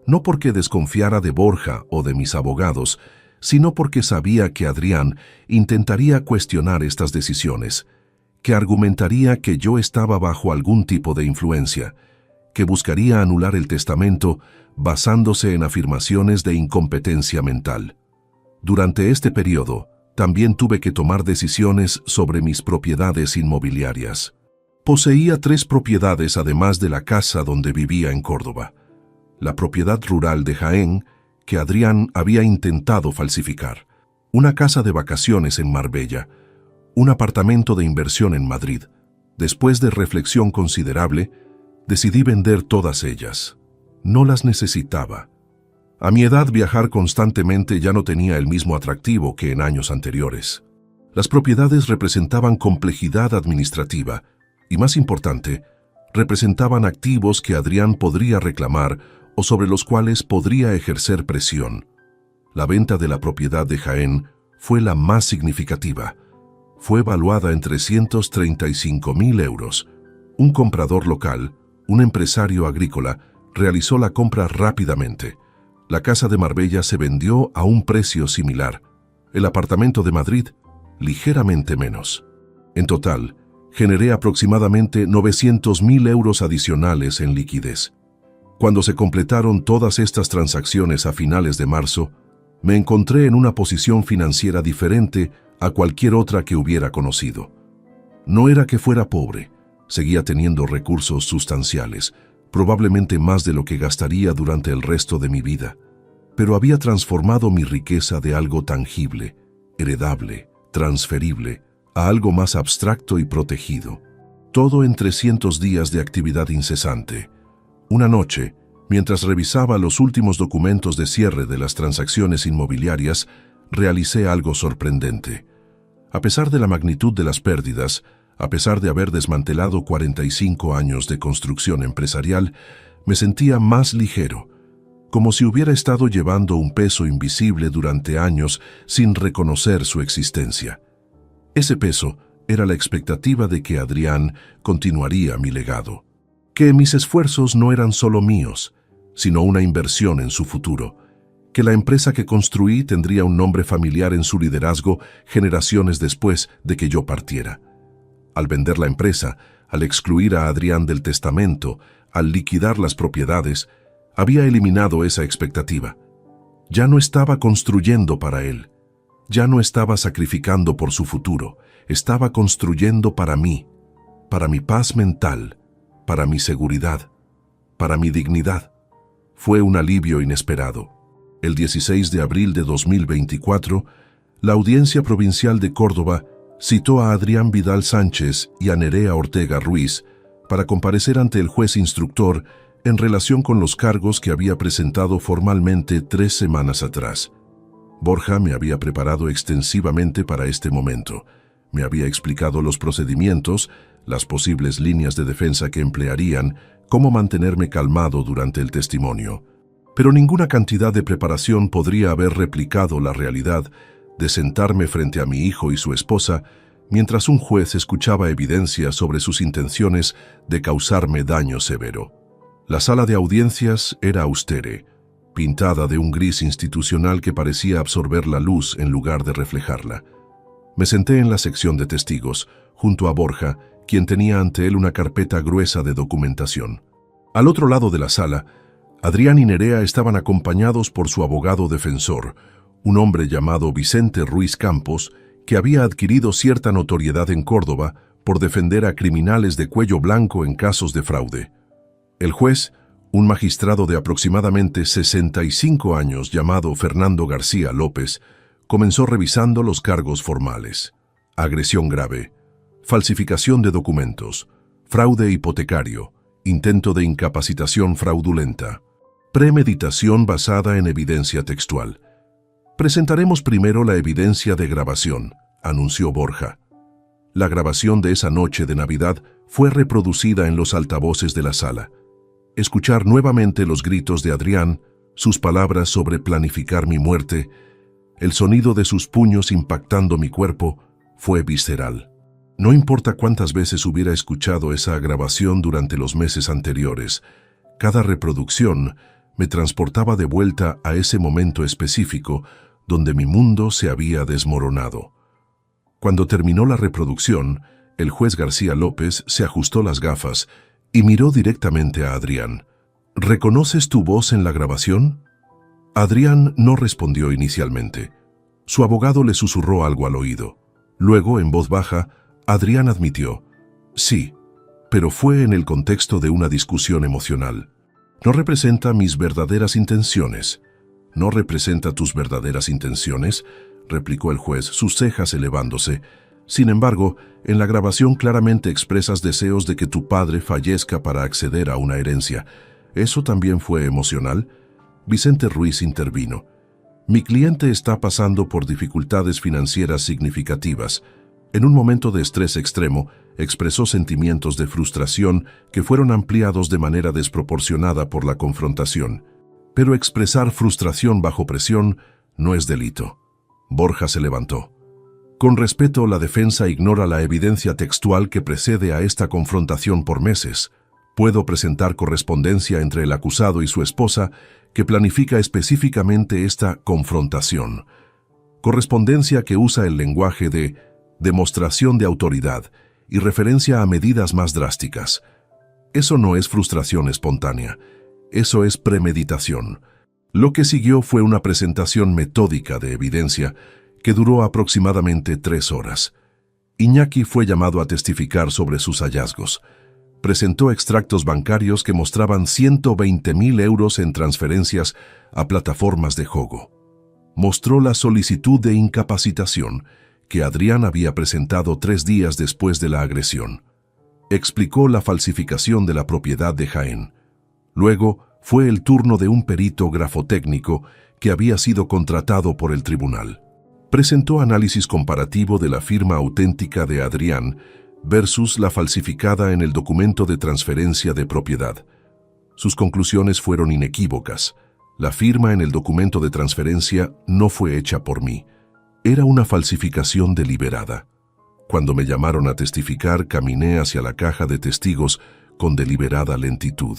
no porque desconfiara de Borja o de mis abogados, sino porque sabía que Adrián intentaría cuestionar estas decisiones, que argumentaría que yo estaba bajo algún tipo de influencia, que buscaría anular el testamento basándose en afirmaciones de incompetencia mental. Durante este periodo, también tuve que tomar decisiones sobre mis propiedades inmobiliarias. Poseía 3 propiedades además de la casa donde vivía en Córdoba. La propiedad rural de Jaén, que Adrián había intentado falsificar, una casa de vacaciones en Marbella, un apartamento de inversión en Madrid. Después de reflexión considerable, decidí vender todas ellas. No las necesitaba. A mi edad, viajar constantemente ya no tenía el mismo atractivo que en años anteriores. Las propiedades representaban complejidad administrativa y, más importante, representaban activos que Adrián podría reclamar o sobre los cuales podría ejercer presión. La venta de la propiedad de Jaén fue la más significativa. Fue valuada en 335.000 euros. Un comprador local, un empresario agrícola, realizó la compra rápidamente. La casa de Marbella se vendió a un precio similar. El apartamento de Madrid, ligeramente menos. En total, generé aproximadamente 900.000 euros adicionales en liquidez. Cuando se completaron todas estas transacciones a finales de marzo, me encontré en una posición financiera diferente a cualquier otra que hubiera conocido. No era que fuera pobre, seguía teniendo recursos sustanciales, probablemente más de lo que gastaría durante el resto de mi vida, pero había transformado mi riqueza de algo tangible, heredable, transferible, a algo más abstracto y protegido. Todo en 300 días de actividad incesante. Una noche, mientras revisaba los últimos documentos de cierre de las transacciones inmobiliarias, realicé algo sorprendente. A pesar de la magnitud de las pérdidas, a pesar de haber desmantelado 45 años de construcción empresarial, me sentía más ligero, como si hubiera estado llevando un peso invisible durante años sin reconocer su existencia. Ese peso era la expectativa de que Adrián continuaría mi legado, que mis esfuerzos no eran solo míos, sino una inversión en su futuro, que la empresa que construí tendría un nombre familiar en su liderazgo generaciones después de que yo partiera. Al vender la empresa, al excluir a Adrián del testamento, al liquidar las propiedades, había eliminado esa expectativa. Ya no estaba construyendo para él, ya no estaba sacrificando por su futuro, estaba construyendo para mí, para mi paz mental, para mi seguridad, para mi dignidad. Fue un alivio inesperado. El 16 de abril de 2024, la Audiencia Provincial de Córdoba citó a Adrián Vidal Sánchez y a Nerea Ortega Ruiz para comparecer ante el juez instructor en relación con los cargos que había presentado formalmente 3 semanas atrás. Borja me había preparado extensivamente para este momento. Me había explicado los procedimientos, las posibles líneas de defensa que emplearían, cómo mantenerme calmado durante el testimonio. Pero ninguna cantidad de preparación podría haber replicado la realidad de sentarme frente a mi hijo y su esposa mientras un juez escuchaba evidencia sobre sus intenciones de causarme daño severo. La sala de audiencias era austere, pintada de un gris institucional que parecía absorber la luz en lugar de reflejarla. Me senté en la sección de testigos, junto a Borja, quien tenía ante él una carpeta gruesa de documentación. Al otro lado de la sala, Adrián y Nerea estaban acompañados por su abogado defensor, un hombre llamado Vicente Ruiz Campos, que había adquirido cierta notoriedad en Córdoba por defender a criminales de cuello blanco en casos de fraude. El juez, un magistrado de aproximadamente 65 años llamado Fernando García López, comenzó revisando los cargos formales: agresión grave, falsificación de documentos, fraude hipotecario, intento de incapacitación fraudulenta, premeditación basada en evidencia textual. Presentaremos primero la evidencia de grabación, anunció Borja. La grabación de esa noche de Navidad fue reproducida en los altavoces de la sala. Escuchar nuevamente los gritos de Adrián, sus palabras sobre planificar mi muerte, el sonido de sus puños impactando mi cuerpo, fue visceral. No importa cuántas veces hubiera escuchado esa grabación durante los meses anteriores, cada reproducción me transportaba de vuelta a ese momento específico donde mi mundo se había desmoronado. Cuando terminó la reproducción, el juez García López se ajustó las gafas y miró directamente a Adrián. ¿Reconoces tu voz en la grabación? Adrián no respondió inicialmente. Su abogado le susurró algo al oído. Luego, en voz baja, Adrián admitió: sí, pero fue en el contexto de una discusión emocional. No representa mis verdaderas intenciones. ¿No representa tus verdaderas intenciones?, replicó el juez, sus cejas elevándose. Sin embargo, en la grabación claramente expresas deseos de que tu padre fallezca para acceder a una herencia. ¿Eso también fue emocional? Vicente Ruiz intervino. Mi cliente está pasando por dificultades financieras significativas. En un momento de estrés extremo, expresó sentimientos de frustración que fueron ampliados de manera desproporcionada por la confrontación. Pero expresar frustración bajo presión no es delito. Borja se levantó. Con respeto, la defensa ignora la evidencia textual que precede a esta confrontación por meses. Puedo presentar correspondencia entre el acusado y su esposa que planifica específicamente esta confrontación. Correspondencia que usa el lenguaje de demostración de autoridad y referencia a medidas más drásticas. Eso no es frustración espontánea, eso es premeditación. Lo que siguió fue una presentación metódica de evidencia que duró aproximadamente 3 horas. Iñaki fue llamado a testificar sobre sus hallazgos. Presentó extractos bancarios que mostraban 120.000 euros en transferencias a plataformas de juego. Mostró la solicitud de incapacitación, que Adrián había presentado 3 días después de la agresión. Explicó la falsificación de la propiedad de Jaén. Luego fue el turno de un perito grafotécnico que había sido contratado por el tribunal. Presentó análisis comparativo de la firma auténtica de Adrián versus la falsificada en el documento de transferencia de propiedad. Sus conclusiones fueron inequívocas. La firma en el documento de transferencia no fue hecha por mí. Era una falsificación deliberada. Cuando me llamaron a testificar, caminé hacia la caja de testigos con deliberada lentitud.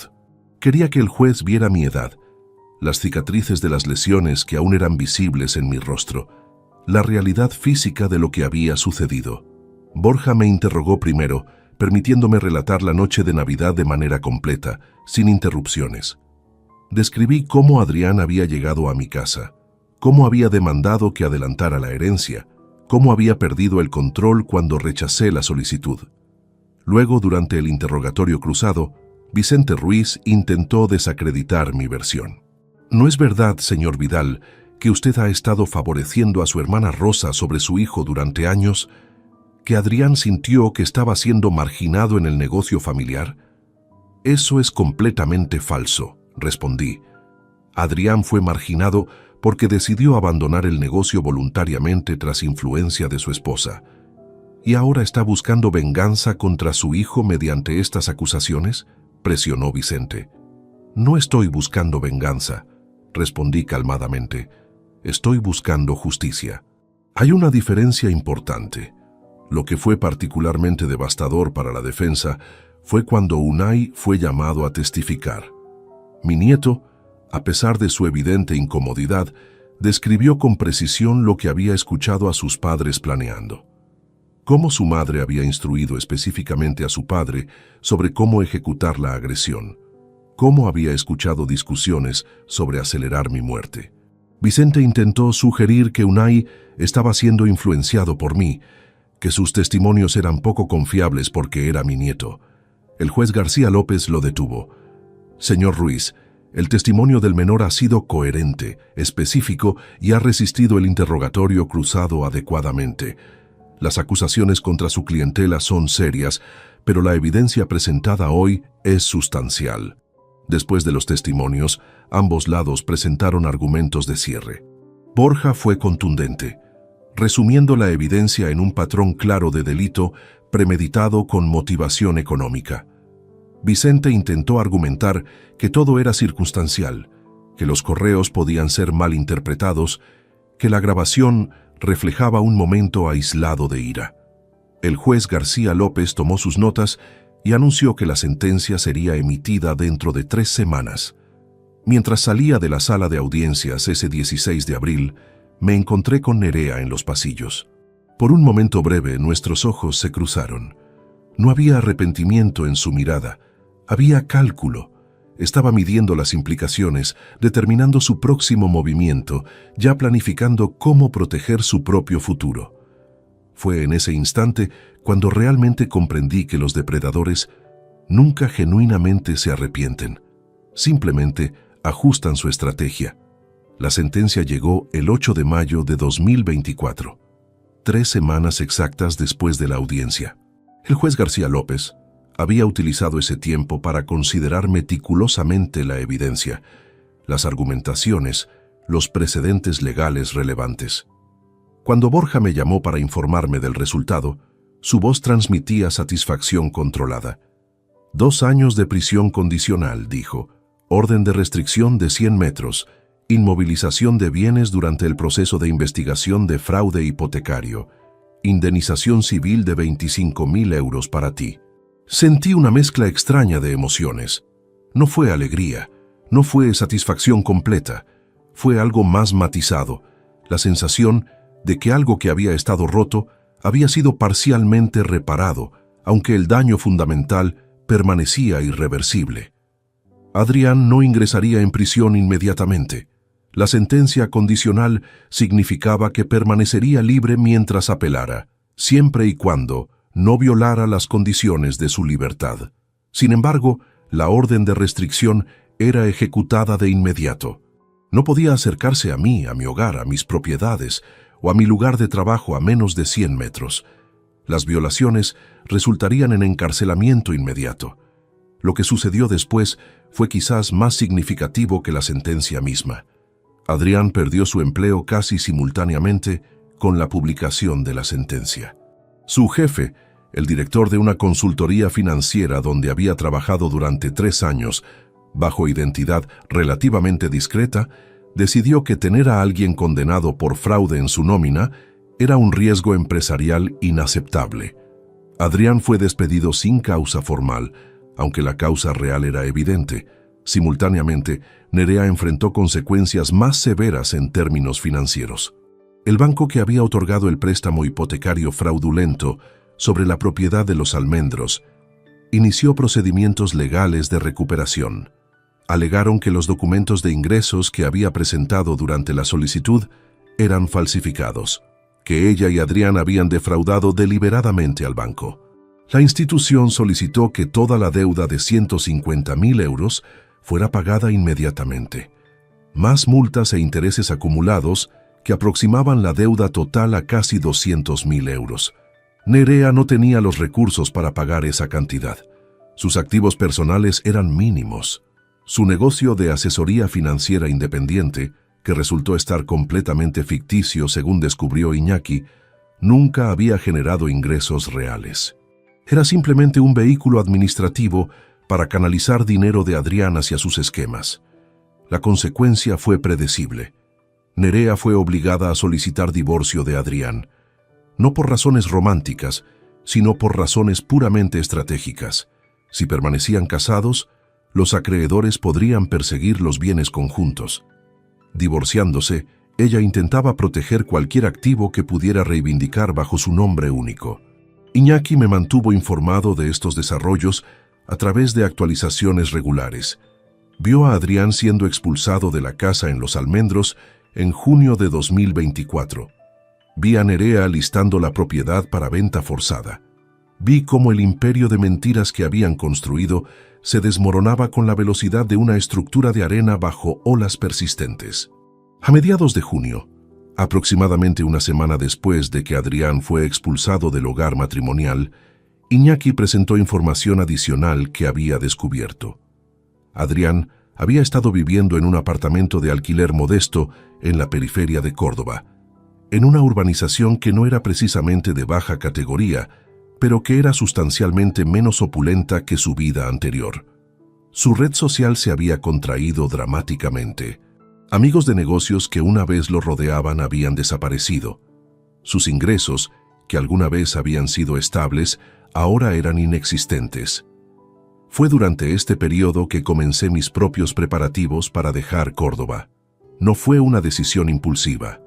Quería que el juez viera mi edad, las cicatrices de las lesiones que aún eran visibles en mi rostro, la realidad física de lo que había sucedido. Borja me interrogó primero, permitiéndome relatar la noche de Navidad de manera completa, sin interrupciones. Describí cómo Adrián había llegado a mi casa, cómo había demandado que adelantara la herencia, cómo había perdido el control cuando rechacé la solicitud. Luego, durante el interrogatorio cruzado, Vicente Ruiz intentó desacreditar mi versión. No es verdad, señor Vidal, que usted ha estado favoreciendo a su hermana Rosa sobre su hijo durante años, que Adrián sintió que estaba siendo marginado en el negocio familiar. Eso es completamente falso, respondí. Adrián fue marginado porque decidió abandonar el negocio voluntariamente tras influencia de su esposa. ¿Y ahora está buscando venganza contra su hijo mediante estas acusaciones?, presionó Vicente. No estoy buscando venganza, respondí calmadamente. Estoy buscando justicia. Hay una diferencia importante. Lo que fue particularmente devastador para la defensa fue cuando Unai fue llamado a testificar. Mi nieto, a pesar de su evidente incomodidad, describió con precisión lo que había escuchado a sus padres planeando. Cómo su madre había instruido específicamente a su padre sobre cómo ejecutar la agresión. Cómo había escuchado discusiones sobre acelerar mi muerte. Vicente intentó sugerir que Unai estaba siendo influenciado por mí, que sus testimonios eran poco confiables porque era mi nieto. El juez García López lo detuvo. Señor Ruiz, el testimonio del menor ha sido coherente, específico y ha resistido el interrogatorio cruzado adecuadamente. Las acusaciones contra su clientela son serias, pero la evidencia presentada hoy es sustancial. Después de los testimonios, ambos lados presentaron argumentos de cierre. Borja fue contundente, resumiendo la evidencia en un patrón claro de delito premeditado con motivación económica. Vicente intentó argumentar que todo era circunstancial, que los correos podían ser mal interpretados, que la grabación reflejaba un momento aislado de ira. El juez García López tomó sus notas y anunció que la sentencia sería emitida dentro de 3 semanas. Mientras salía de la sala de audiencias ese 16 de abril, me encontré con Nerea en los pasillos. Por un momento breve nuestros ojos se cruzaron. No había arrepentimiento en su mirada, había cálculo. Estaba midiendo las implicaciones, determinando su próximo movimiento, ya planificando cómo proteger su propio futuro. Fue en ese instante cuando realmente comprendí que los depredadores nunca genuinamente se arrepienten. Simplemente ajustan su estrategia. La sentencia llegó el 8 de mayo de 2024, 3 semanas exactas después de la audiencia. El juez García López había utilizado ese tiempo para considerar meticulosamente la evidencia, las argumentaciones, los precedentes legales relevantes. Cuando Borja me llamó para informarme del resultado, su voz transmitía satisfacción controlada. 2 años de prisión condicional, dijo, orden de restricción de 100 metros, inmovilización de bienes durante el proceso de investigación de fraude hipotecario, indemnización civil de 25.000 euros para ti. Sentí una mezcla extraña de emociones. No fue alegría, no fue satisfacción completa, fue algo más matizado, la sensación de que algo que había estado roto había sido parcialmente reparado, aunque el daño fundamental permanecía irreversible. Adrián no ingresaría en prisión inmediatamente. La sentencia condicional significaba que permanecería libre mientras apelara, siempre y cuando no violara las condiciones de su libertad. Sin embargo, la orden de restricción era ejecutada de inmediato. No podía acercarse a mí, a mi hogar, a mis propiedades, o a mi lugar de trabajo a menos de 100 metros. Las violaciones resultarían en encarcelamiento inmediato. Lo que sucedió después fue quizás más significativo que la sentencia misma. Adrián perdió su empleo casi simultáneamente con la publicación de la sentencia. Su jefe, el director de una consultoría financiera donde había trabajado durante 3 años, bajo identidad relativamente discreta, decidió que tener a alguien condenado por fraude en su nómina era un riesgo empresarial inaceptable. Adrián fue despedido sin causa formal, aunque la causa real era evidente. Simultáneamente, Nerea enfrentó consecuencias más severas en términos financieros. El banco que había otorgado el préstamo hipotecario fraudulento sobre la propiedad de los almendros inició procedimientos legales de recuperación. Alegaron que los documentos de ingresos que había presentado durante la solicitud eran falsificados, que ella y Adrián habían defraudado deliberadamente al banco. La institución solicitó que toda la deuda de 150.000 euros fuera pagada inmediatamente, más multas e intereses acumulados que aproximaban la deuda total a casi 200.000 euros. Nerea no tenía los recursos para pagar esa cantidad. Sus activos personales eran mínimos. Su negocio de asesoría financiera independiente, que resultó estar completamente ficticio según descubrió Iñaki, nunca había generado ingresos reales. Era simplemente un vehículo administrativo para canalizar dinero de Adrián hacia sus esquemas. La consecuencia fue predecible. Nerea fue obligada a solicitar divorcio de Adrián, no por razones románticas, sino por razones puramente estratégicas. Si permanecían casados, los acreedores podrían perseguir los bienes conjuntos. Divorciándose, ella intentaba proteger cualquier activo que pudiera reivindicar bajo su nombre único. Iñaki me mantuvo informado de estos desarrollos a través de actualizaciones regulares. Vio a Adrián siendo expulsado de la casa en Los Almendros en junio de 2024. Vi a Nerea listando la propiedad para venta forzada. Vi cómo el imperio de mentiras que habían construido se desmoronaba con la velocidad de una estructura de arena bajo olas persistentes. A mediados de junio, aproximadamente una semana después de que Adrián fue expulsado del hogar matrimonial, Iñaki presentó información adicional que había descubierto. Adrián había estado viviendo en un apartamento de alquiler modesto en la periferia de Córdoba, en una urbanización que no era precisamente de baja categoría, pero que era sustancialmente menos opulenta que su vida anterior. Su red social se había contraído dramáticamente. Amigos de negocios que una vez lo rodeaban habían desaparecido. Sus ingresos, que alguna vez habían sido estables, ahora eran inexistentes. Fue durante este periodo que comencé mis propios preparativos para dejar Córdoba. No fue una decisión impulsiva.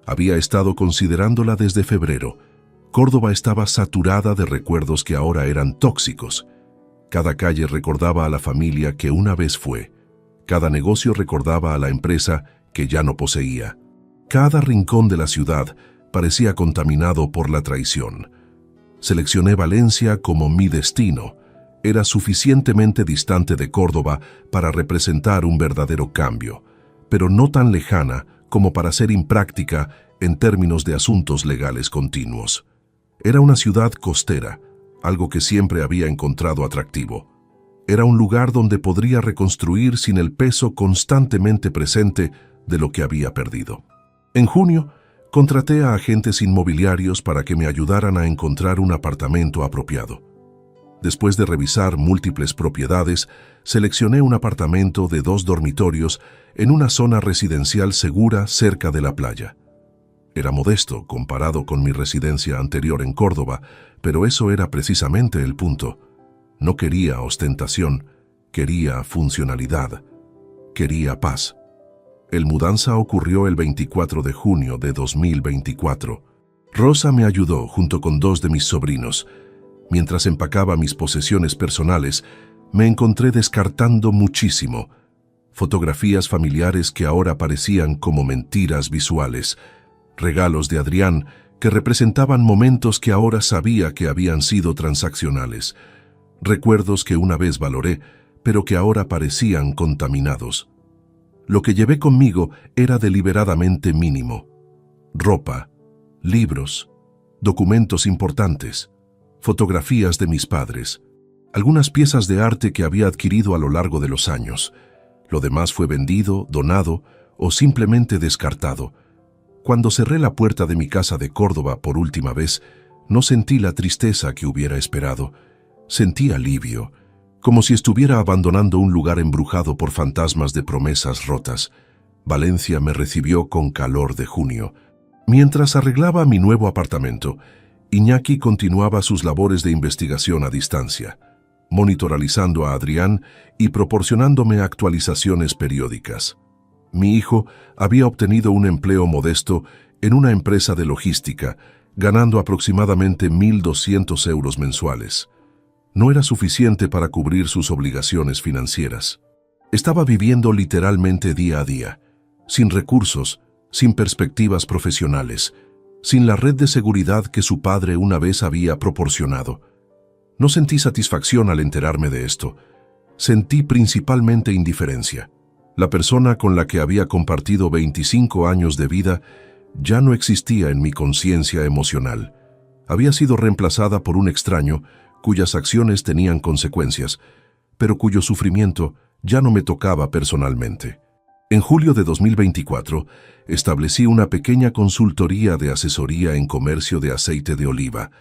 Había estado considerándola desde febrero. Córdoba estaba saturada de recuerdos que ahora eran tóxicos. Cada calle recordaba a la familia que una vez fue. Cada negocio recordaba a la empresa que ya no poseía. Cada rincón de la ciudad parecía contaminado por la traición. Seleccioné Valencia como mi destino. Era suficientemente distante de Córdoba para representar un verdadero cambio, pero no tan lejana como para ser impráctica en términos de asuntos legales continuos. Era una ciudad costera, algo que siempre había encontrado atractivo. Era un lugar donde podría reconstruir sin el peso constantemente presente de lo que había perdido. En junio, contraté a agentes inmobiliarios para que me ayudaran a encontrar un apartamento apropiado. Después de revisar múltiples propiedades, seleccioné un apartamento de 2 dormitorios en una zona residencial segura cerca de la playa. Era modesto comparado con mi residencia anterior en Córdoba, pero eso era precisamente el punto. No quería ostentación, quería funcionalidad, quería paz. El mudanza ocurrió el 24 de junio de 2024. Rosa me ayudó junto con 2 de mis sobrinos. Mientras empacaba mis posesiones personales, me encontré descartando muchísimo. Fotografías familiares que ahora parecían como mentiras visuales. Regalos de Adrián que representaban momentos que ahora sabía que habían sido transaccionales. Recuerdos que una vez valoré, pero que ahora parecían contaminados. Lo que llevé conmigo era deliberadamente mínimo. ropa, libros, documentos importantes, fotografías de mis padres, algunas piezas de arte que había adquirido a lo largo de los años. Lo demás fue vendido, donado o simplemente descartado. Cuando cerré la puerta de mi casa de Córdoba por última vez, no sentí la tristeza que hubiera esperado. Sentí alivio, como si estuviera abandonando un lugar embrujado por fantasmas de promesas rotas. Valencia me recibió con calor de junio. Mientras arreglaba mi nuevo apartamento, Iñaki continuaba sus labores de investigación a distancia, monitoralizando a Adrián y proporcionándome actualizaciones periódicas. Mi hijo había obtenido un empleo modesto en una empresa de logística, ganando aproximadamente 1.200 euros mensuales. No era suficiente para cubrir sus obligaciones financieras. Estaba viviendo literalmente día a día, sin recursos, sin perspectivas profesionales, sin la red de seguridad que su padre una vez había proporcionado. No sentí satisfacción al enterarme de esto. Sentí principalmente indiferencia. La persona con la que había compartido 25 años de vida ya no existía en mi conciencia emocional. Había sido reemplazada por un extraño cuyas acciones tenían consecuencias, pero cuyo sufrimiento ya no me tocaba personalmente. En julio de 2024, establecí una pequeña consultoría de asesoría en comercio de aceite de oliva.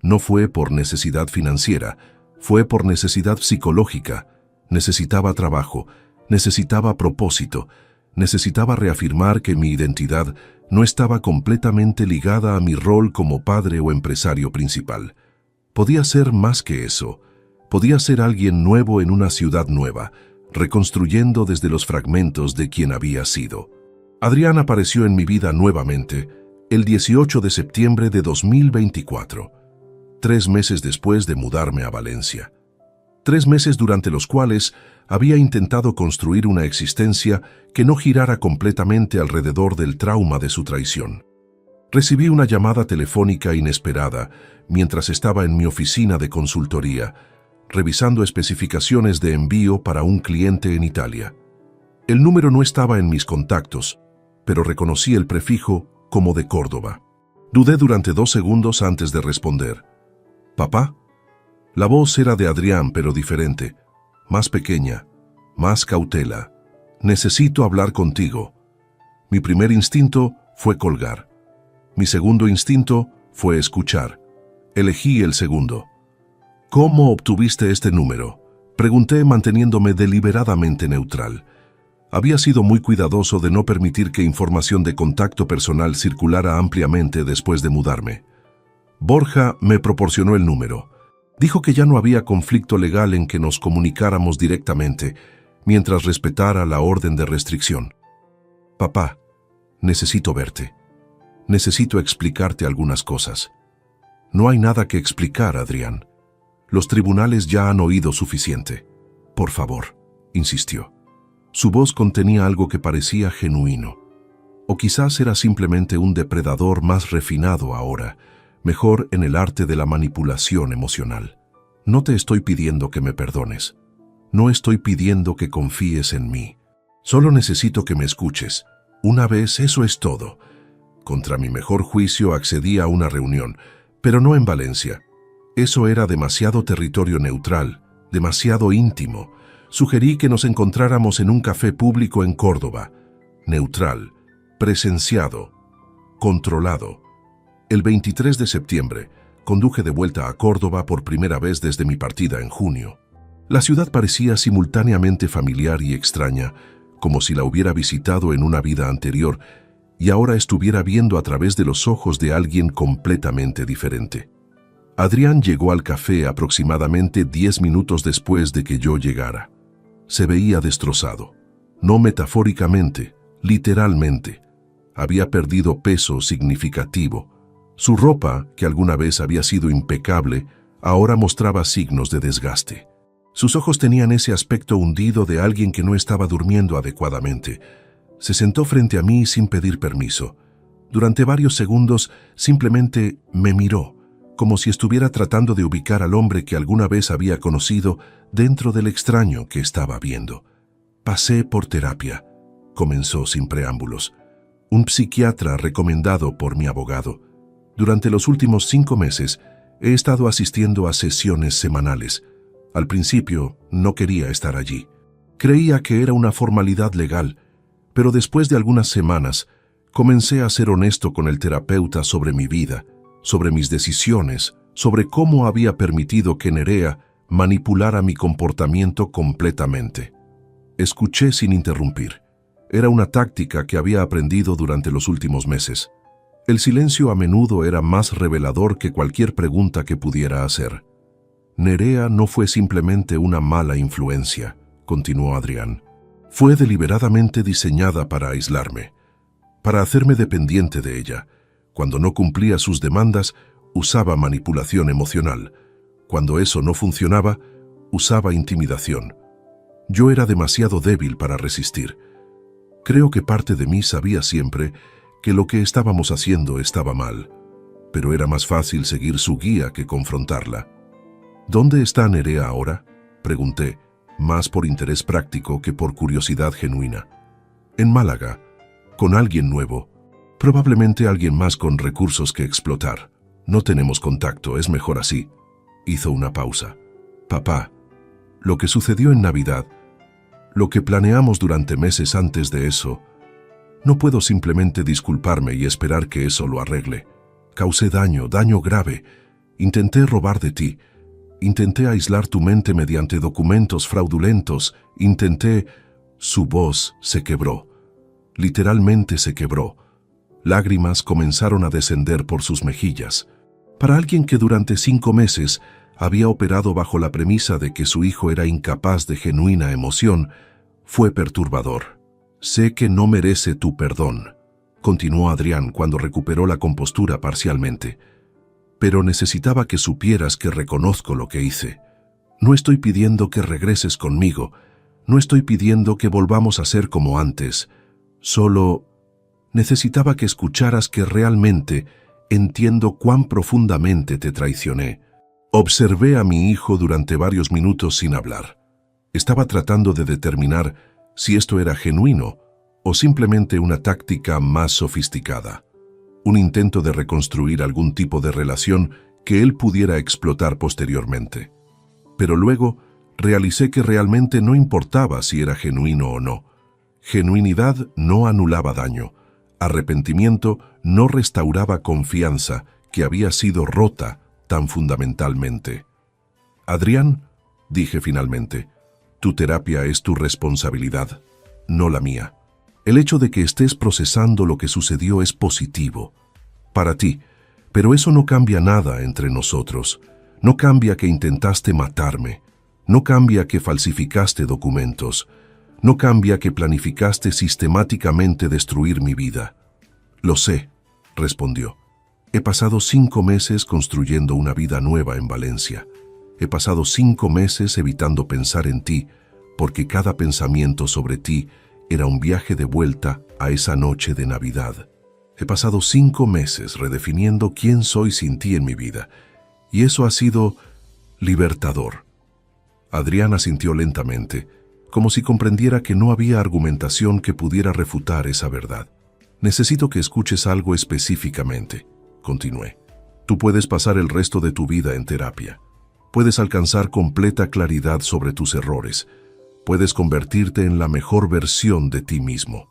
No fue por necesidad financiera, fue por necesidad psicológica. Necesitaba trabajo, necesitaba propósito, necesitaba reafirmar que mi identidad no estaba completamente ligada a mi rol como padre o empresario principal. Podía ser más que eso. Podía ser alguien nuevo en una ciudad nueva, reconstruyendo desde los fragmentos de quien había sido. Adrián apareció en mi vida nuevamente el 18 de septiembre de 2024, 3 meses después de mudarme a Valencia. 3 meses durante los cuales había intentado construir una existencia que no girara completamente alrededor del trauma de su traición. Recibí una llamada telefónica inesperada mientras estaba en mi oficina de consultoría, revisando especificaciones de envío para un cliente en Italia. El número no estaba en mis contactos, pero reconocí el prefijo como de Córdoba. Dudé durante 2 segundos antes de responder. ¿Papá? La voz era de Adrián, pero diferente, más pequeña, más cautela. Necesito hablar contigo. Mi primer instinto fue colgar. Mi segundo instinto fue escuchar. Elegí el segundo. ¿Cómo obtuviste este número?, pregunté manteniéndome deliberadamente neutral. Había sido muy cuidadoso de no permitir que información de contacto personal circulara ampliamente después de mudarme. Borja me proporcionó el número. Dijo que ya no había conflicto legal en que nos comunicáramos directamente, mientras respetara la orden de restricción. Papá, necesito verte. Necesito explicarte algunas cosas. No hay nada que explicar, Adrián. Los tribunales ya han oído suficiente. Por favor, insistió. Su voz contenía algo que parecía genuino. O quizás era simplemente un depredador más refinado ahora, mejor en el arte de la manipulación emocional. No te estoy pidiendo que me perdones. No estoy pidiendo que confíes en mí. Solo necesito que me escuches. Una vez, eso es todo. Contra mi mejor juicio accedí a una reunión, pero no en Valencia. Eso era demasiado territorio neutral, demasiado íntimo. Sugerí que nos encontráramos en un café público en Córdoba. Neutral, presenciado, controlado. El 23 de septiembre, conduje de vuelta a Córdoba por primera vez desde mi partida en junio. La ciudad parecía simultáneamente familiar y extraña, como si la hubiera visitado en una vida anterior y ahora estuviera viendo a través de los ojos de alguien completamente diferente. Adrián llegó al café aproximadamente 10 minutos después de que yo llegara. Se veía destrozado. No metafóricamente, literalmente. Había perdido peso significativo. Su ropa, que alguna vez había sido impecable, ahora mostraba signos de desgaste. Sus ojos tenían ese aspecto hundido de alguien que no estaba durmiendo adecuadamente. Se sentó frente a mí sin pedir permiso. Durante varios segundos simplemente me miró, como si estuviera tratando de ubicar al hombre que alguna vez había conocido dentro del extraño que estaba viendo. Pasé por terapia, comenzó sin preámbulos. un psiquiatra recomendado por mi abogado. Durante los últimos 5 meses he estado asistiendo a sesiones semanales. Al principio no quería estar allí. Creía que era una formalidad legal, pero después de algunas semanas comencé a ser honesto con el terapeuta sobre mi vida, sobre mis decisiones, sobre cómo había permitido que Nerea manipulara mi comportamiento completamente. Escuché sin interrumpir. Era una táctica que había aprendido durante los últimos meses. El silencio a menudo era más revelador que cualquier pregunta que pudiera hacer. Nerea no fue simplemente una mala influencia, continuó Adrián. Fue deliberadamente diseñada para aislarme, para hacerme dependiente de ella. Cuando no cumplía sus demandas, usaba manipulación emocional. Cuando eso no funcionaba, usaba intimidación. Yo era demasiado débil para resistir. Creo que parte de mí sabía siempre que lo que estábamos haciendo estaba mal, pero era más fácil seguir su guía que confrontarla. ¿Dónde está Nerea ahora?, pregunté, más por interés práctico que por curiosidad genuina. En Málaga, con alguien nuevo, probablemente alguien más con recursos que explotar. No tenemos contacto, es mejor así. Hizo una pausa. Papá, lo que sucedió en Navidad, lo que planeamos durante meses antes de eso, no puedo simplemente disculparme y esperar que eso lo arregle. Causé daño grave. Intenté robar de ti. Intenté aislar tu mente mediante documentos fraudulentos. Su voz se quebró. Literalmente se quebró. Lágrimas comenzaron a descender por sus mejillas. Para alguien que durante 5 meses había operado bajo la premisa de que su hijo era incapaz de genuina emoción, fue perturbador. Sé que no merece tu perdón, continuó Adrián cuando recuperó la compostura parcialmente. Pero necesitaba que supieras que reconozco lo que hice. No estoy pidiendo que regreses conmigo. No estoy pidiendo que volvamos a ser como antes. Solo necesitaba que escucharas que realmente entiendo cuán profundamente te traicioné. Observé a mi hijo durante varios minutos sin hablar. Estaba tratando de determinar si esto era genuino o simplemente una táctica más sofisticada. Un intento de reconstruir algún tipo de relación que él pudiera explotar posteriormente. Pero luego realicé que realmente no importaba si era genuino o no. Genuinidad no anulaba daño. Arrepentimiento no restauraba confianza que había sido rota tan fundamentalmente. Adrián, dije finalmente, tu terapia es tu responsabilidad, no la mía. El hecho de que estés procesando lo que sucedió es positivo para ti, pero eso no cambia nada entre nosotros. No cambia que intentaste matarme. No cambia que falsificaste documentos. No cambia que planificaste sistemáticamente destruir mi vida. Lo sé, respondió. He pasado 5 meses construyendo una vida nueva en Valencia. He pasado 5 meses evitando pensar en ti, porque cada pensamiento sobre ti era un viaje de vuelta a esa noche de Navidad. He pasado 5 meses redefiniendo quién soy sin ti en mi vida, y eso ha sido libertador. Adrián asintió lentamente, como si comprendiera que no había argumentación que pudiera refutar esa verdad. Necesito que escuches algo específicamente, continué. Tú puedes pasar el resto de tu vida en terapia. Puedes alcanzar completa claridad sobre tus errores. Puedes convertirte en la mejor versión de ti mismo.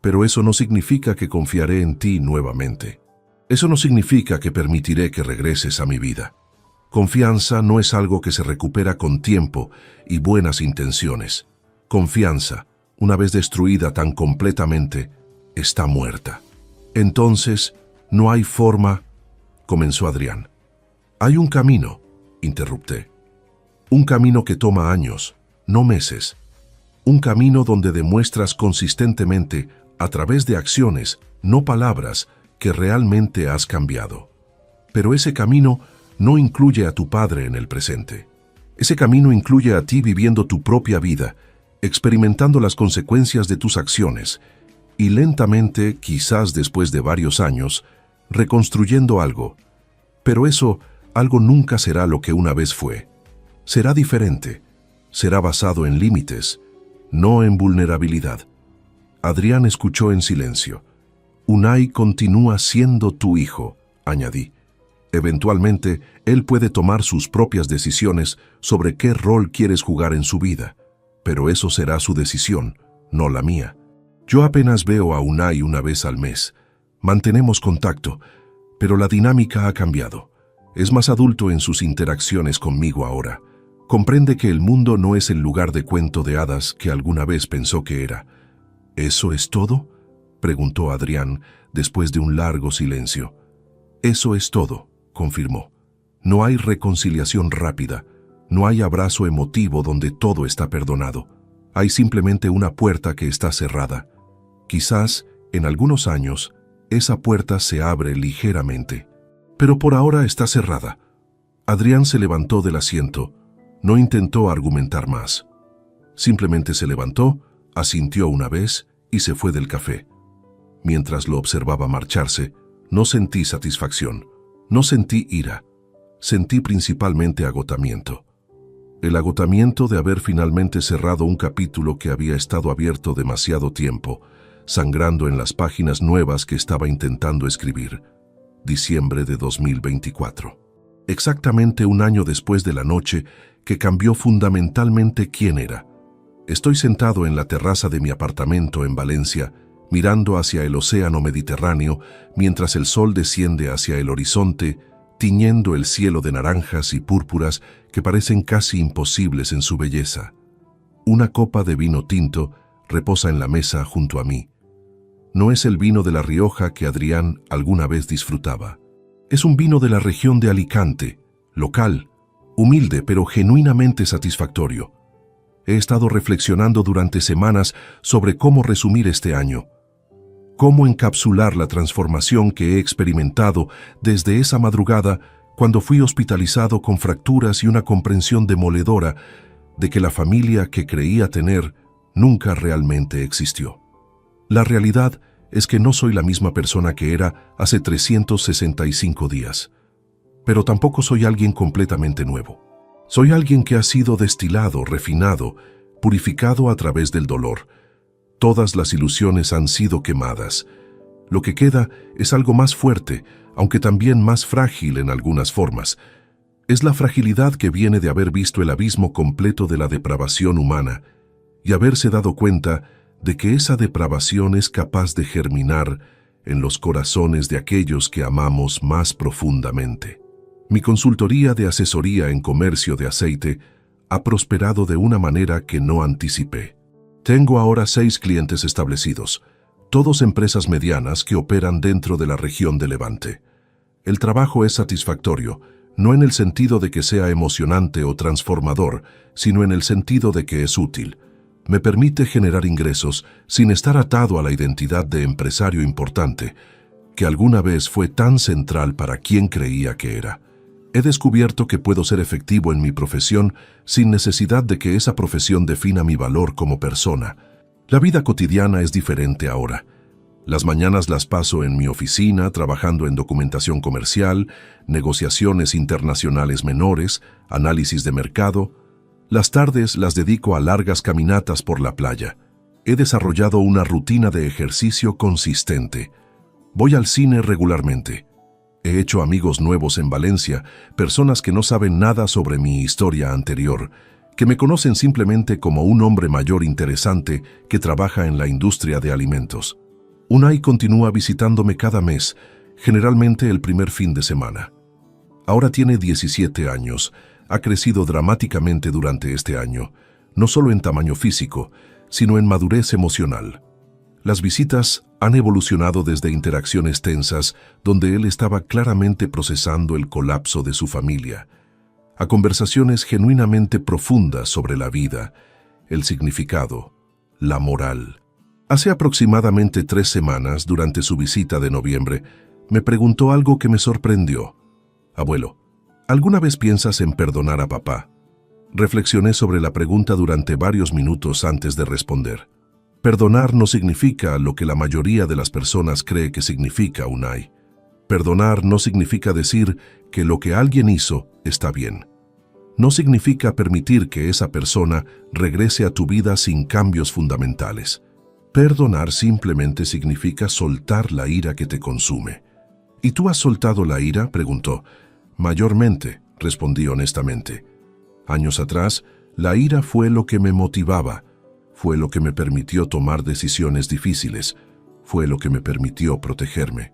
Pero eso no significa que confiaré en ti nuevamente. Eso no significa que permitiré que regreses a mi vida. Confianza no es algo que se recupera con tiempo y buenas intenciones. Confianza, una vez destruida tan completamente, está muerta. Entonces, no hay forma, comenzó Adrián. Hay un camino, interrupté. Un camino que toma años, no meses. Un camino donde demuestras consistentemente, a través de acciones, no palabras, que realmente has cambiado. Pero ese camino no incluye a tu padre en el presente. Ese camino incluye a ti viviendo tu propia vida, experimentando las consecuencias de tus acciones, y lentamente, quizás después de varios años, reconstruyendo algo. Pero eso, algo nunca será lo que una vez fue. Será diferente. Será basado en límites, no en vulnerabilidad. Adrián escuchó en silencio. Unai continúa siendo tu hijo, añadí. Eventualmente, él puede tomar sus propias decisiones sobre qué rol quieres jugar en su vida, pero eso será su decisión, no la mía. Yo apenas veo a Unai una vez al mes. Mantenemos contacto, pero la dinámica ha cambiado. Es más adulto en sus interacciones conmigo ahora. Comprende que el mundo no es el lugar de cuento de hadas que alguna vez pensó que era. ¿Eso es todo?, preguntó Adrián después de un largo silencio. Eso es todo, confirmó. No hay reconciliación rápida, no hay abrazo emotivo donde todo está perdonado. Hay simplemente una puerta que está cerrada. Quizás, en algunos años, esa puerta se abre ligeramente. Pero por ahora está cerrada. Adrián se levantó del asiento. No intentó argumentar más. Simplemente se levantó, asintió una vez y se fue del café. Mientras lo observaba marcharse, no sentí satisfacción, no sentí ira. Sentí principalmente agotamiento. El agotamiento de haber finalmente cerrado un capítulo que había estado abierto demasiado tiempo, sangrando en las páginas nuevas que estaba intentando escribir. Diciembre de 2024. Exactamente un año después de la noche que cambió fundamentalmente quién era. Estoy sentado en la terraza de mi apartamento en Valencia, mirando hacia el océano Mediterráneo, mientras el sol desciende hacia el horizonte, tiñendo el cielo de naranjas y púrpuras que parecen casi imposibles en su belleza. Una copa de vino tinto reposa en la mesa junto a mí. No es el vino de La Rioja que Adrián alguna vez disfrutaba. Es un vino de la región de Alicante, local, humilde pero genuinamente satisfactorio. He estado reflexionando durante semanas sobre cómo resumir este año, cómo encapsular la transformación que he experimentado desde esa madrugada cuando fui hospitalizado con fracturas y una comprensión demoledora de que la familia que creía tener nunca realmente existió. La realidad es que no soy la misma persona que era hace 365 días, pero tampoco soy alguien completamente nuevo. Soy alguien que ha sido destilado, refinado, purificado a través del dolor. Todas las ilusiones han sido quemadas. Lo que queda es algo más fuerte, aunque también más frágil en algunas formas. Es la fragilidad que viene de haber visto el abismo completo de la depravación humana y haberse dado cuenta de que esa depravación es capaz de germinar en los corazones de aquellos que amamos más profundamente. Mi consultoría de asesoría en comercio de aceite ha prosperado de una manera que no anticipé. Tengo ahora 6 clientes establecidos, todos empresas medianas que operan dentro de la región de Levante. El trabajo es satisfactorio, no en el sentido de que sea emocionante o transformador, sino en el sentido de que es útil. Me permite generar ingresos sin estar atado a la identidad de empresario importante, que alguna vez fue tan central para quien creía que era. He descubierto que puedo ser efectivo en mi profesión sin necesidad de que esa profesión defina mi valor como persona. La vida cotidiana es diferente ahora. Las mañanas las paso en mi oficina trabajando en documentación comercial, negociaciones internacionales menores, análisis de mercado. Las tardes las dedico a largas caminatas por la playa. He desarrollado una rutina de ejercicio consistente. Voy al cine regularmente. He hecho amigos nuevos en Valencia, personas que no saben nada sobre mi historia anterior, que me conocen simplemente como un hombre mayor interesante que trabaja en la industria de alimentos. Unai continúa visitándome cada mes, generalmente el primer fin de semana. Ahora tiene 17 años, ha crecido dramáticamente durante este año, no solo en tamaño físico, sino en madurez emocional. Las visitas han evolucionado desde interacciones tensas, donde él estaba claramente procesando el colapso de su familia, a conversaciones genuinamente profundas sobre la vida, el significado, la moral. Hace aproximadamente 3 semanas, durante su visita de noviembre, me preguntó algo que me sorprendió. Abuelo, ¿alguna vez piensas en perdonar a papá? Reflexioné sobre la pregunta durante varios minutos antes de responder. Perdonar no significa lo que la mayoría de las personas cree que significa, Unai. Perdonar no significa decir que lo que alguien hizo está bien. No significa permitir que esa persona regrese a tu vida sin cambios fundamentales. Perdonar simplemente significa soltar la ira que te consume. ¿Y tú has soltado la ira?, preguntó. Mayormente, respondí honestamente. Años atrás, la ira fue lo que me motivaba, fue lo que me permitió tomar decisiones difíciles, fue lo que me permitió protegerme.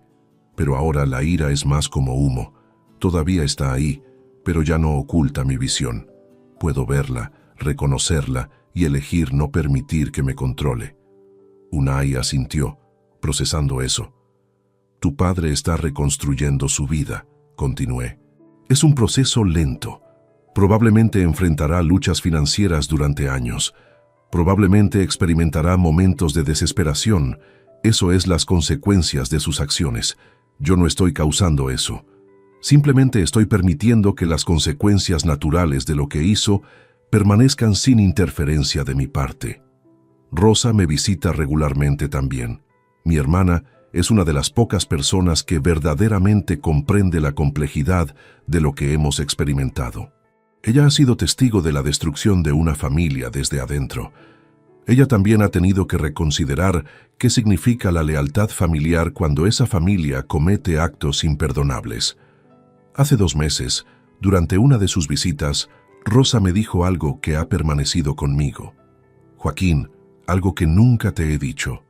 Pero ahora la ira es más como humo. Todavía está ahí, pero ya no oculta mi visión. Puedo verla, reconocerla y elegir no permitir que me controle. Unai asintió, procesando eso. Tu padre está reconstruyendo su vida, continué. Es un proceso lento. Probablemente enfrentará luchas financieras durante años. Probablemente experimentará momentos de desesperación. Eso es las consecuencias de sus acciones. Yo no estoy causando eso. Simplemente estoy permitiendo que las consecuencias naturales de lo que hizo permanezcan sin interferencia de mi parte. Rosa me visita regularmente también. Mi hermana es una de las pocas personas que verdaderamente comprende la complejidad de lo que hemos experimentado. Ella ha sido testigo de la destrucción de una familia desde adentro. Ella también ha tenido que reconsiderar qué significa la lealtad familiar cuando esa familia comete actos imperdonables. Hace 2 meses, durante una de sus visitas, Rosa me dijo algo que ha permanecido conmigo. Joaquín, algo que nunca te he dicho.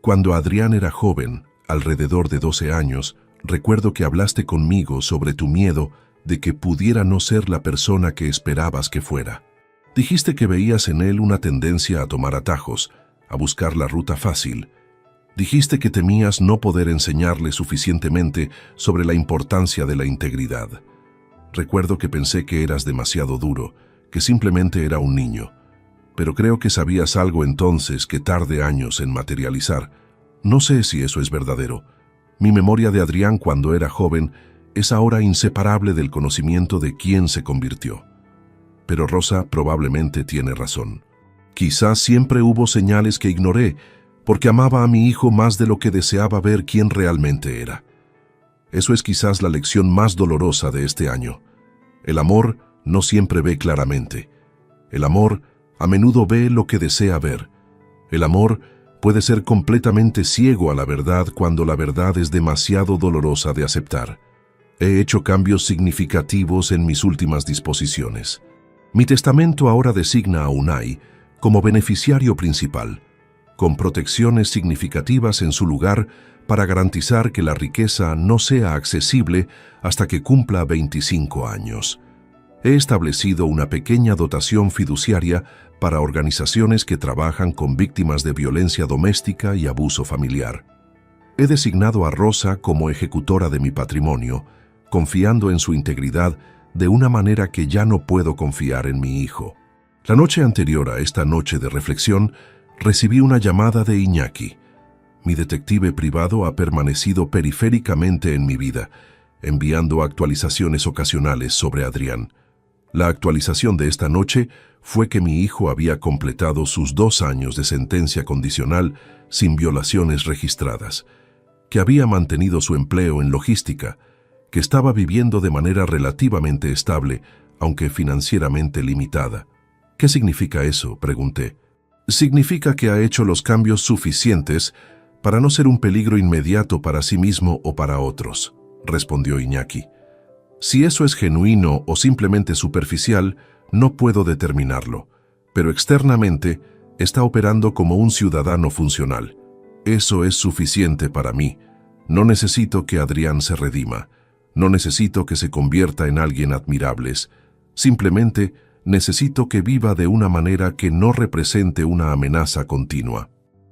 Cuando Adrián era joven, alrededor de 12 años, recuerdo que hablaste conmigo sobre tu miedo de que pudiera no ser la persona que esperabas que fuera. Dijiste que veías en él una tendencia a tomar atajos, a buscar la ruta fácil. Dijiste que temías no poder enseñarle suficientemente sobre la importancia de la integridad. Recuerdo que pensé que eras demasiado duro, que simplemente era un niño. Pero creo que sabías algo entonces que tarde años en materializar. No sé si eso es verdadero. Mi memoria de Adrián cuando era joven es ahora inseparable del conocimiento de quién se convirtió. Pero Rosa probablemente tiene razón. Quizás siempre hubo señales que ignoré, porque amaba a mi hijo más de lo que deseaba ver quién realmente era. Eso es quizás la lección más dolorosa de este año. El amor no siempre ve claramente. El amor a menudo ve lo que desea ver. El amor puede ser completamente ciego a la verdad cuando la verdad es demasiado dolorosa de aceptar. He hecho cambios significativos en mis últimas disposiciones. Mi testamento ahora designa a Unai como beneficiario principal, con protecciones significativas en su lugar para garantizar que la riqueza no sea accesible hasta que cumpla 25 años. He establecido una pequeña dotación fiduciaria para organizaciones que trabajan con víctimas de violencia doméstica y abuso familiar. He designado a Rosa como ejecutora de mi patrimonio, confiando en su integridad de una manera que ya no puedo confiar en mi hijo. La noche anterior a esta noche de reflexión, recibí una llamada de Iñaki. Mi detective privado ha permanecido periféricamente en mi vida, enviando actualizaciones ocasionales sobre Adrián. La actualización de esta noche fue que mi hijo había completado sus 2 años de sentencia condicional sin violaciones registradas, que había mantenido su empleo en logística, que estaba viviendo de manera relativamente estable, aunque financieramente limitada. ¿Qué significa eso?, pregunté. Significa que ha hecho los cambios suficientes para no ser un peligro inmediato para sí mismo o para otros, respondió Iñaki. Si eso es genuino o simplemente superficial, no puedo determinarlo, pero externamente está operando como un ciudadano funcional. Eso es suficiente para mí. No necesito que Adrián se redima. No necesito que se convierta en alguien admirable. Simplemente necesito que viva de una manera que no represente una amenaza continua.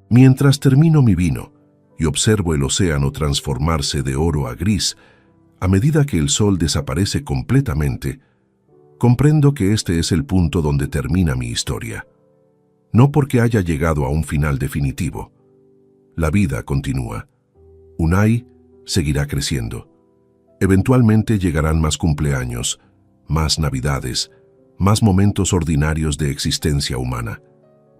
Mientras termino mi vino y observo el océano transformarse de oro a gris, a medida que el sol desaparece completamente, comprendo que este es el punto donde termina mi historia. No porque haya llegado a un final definitivo. La vida continúa. Unai seguirá creciendo. Eventualmente llegarán más cumpleaños, más navidades, más momentos ordinarios de existencia humana.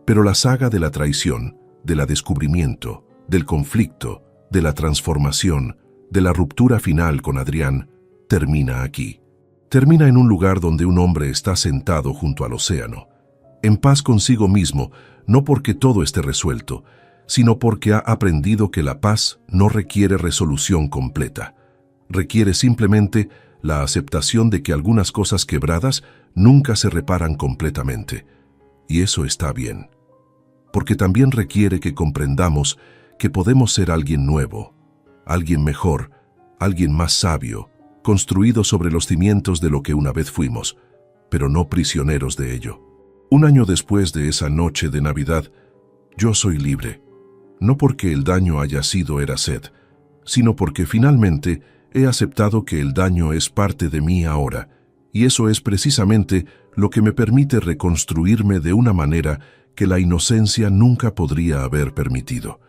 Pero la saga de la traición, del descubrimiento, del conflicto, de la transformación, de la ruptura final con Adrián, termina aquí. Termina en un lugar donde un hombre está sentado junto al océano, en paz consigo mismo, no porque todo esté resuelto, sino porque ha aprendido que la paz no requiere resolución completa. Requiere simplemente la aceptación de que algunas cosas quebradas nunca se reparan completamente. Y eso está bien. Porque también requiere que comprendamos que podemos ser alguien nuevo, alguien mejor, alguien más sabio, construido sobre los cimientos de lo que una vez fuimos, pero no prisioneros de ello. Un año después de esa noche de Navidad, yo soy libre, no porque el daño haya sido Eracet, sino porque finalmente he aceptado que el daño es parte de mí ahora, y eso es precisamente lo que me permite reconstruirme de una manera que la inocencia nunca podría haber permitido.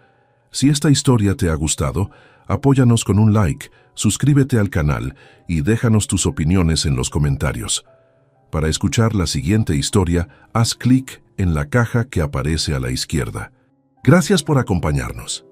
Si esta historia te ha gustado, apóyanos con un like, suscríbete al canal y déjanos tus opiniones en los comentarios. Para escuchar la siguiente historia, haz clic en la caja que aparece a la izquierda. Gracias por acompañarnos.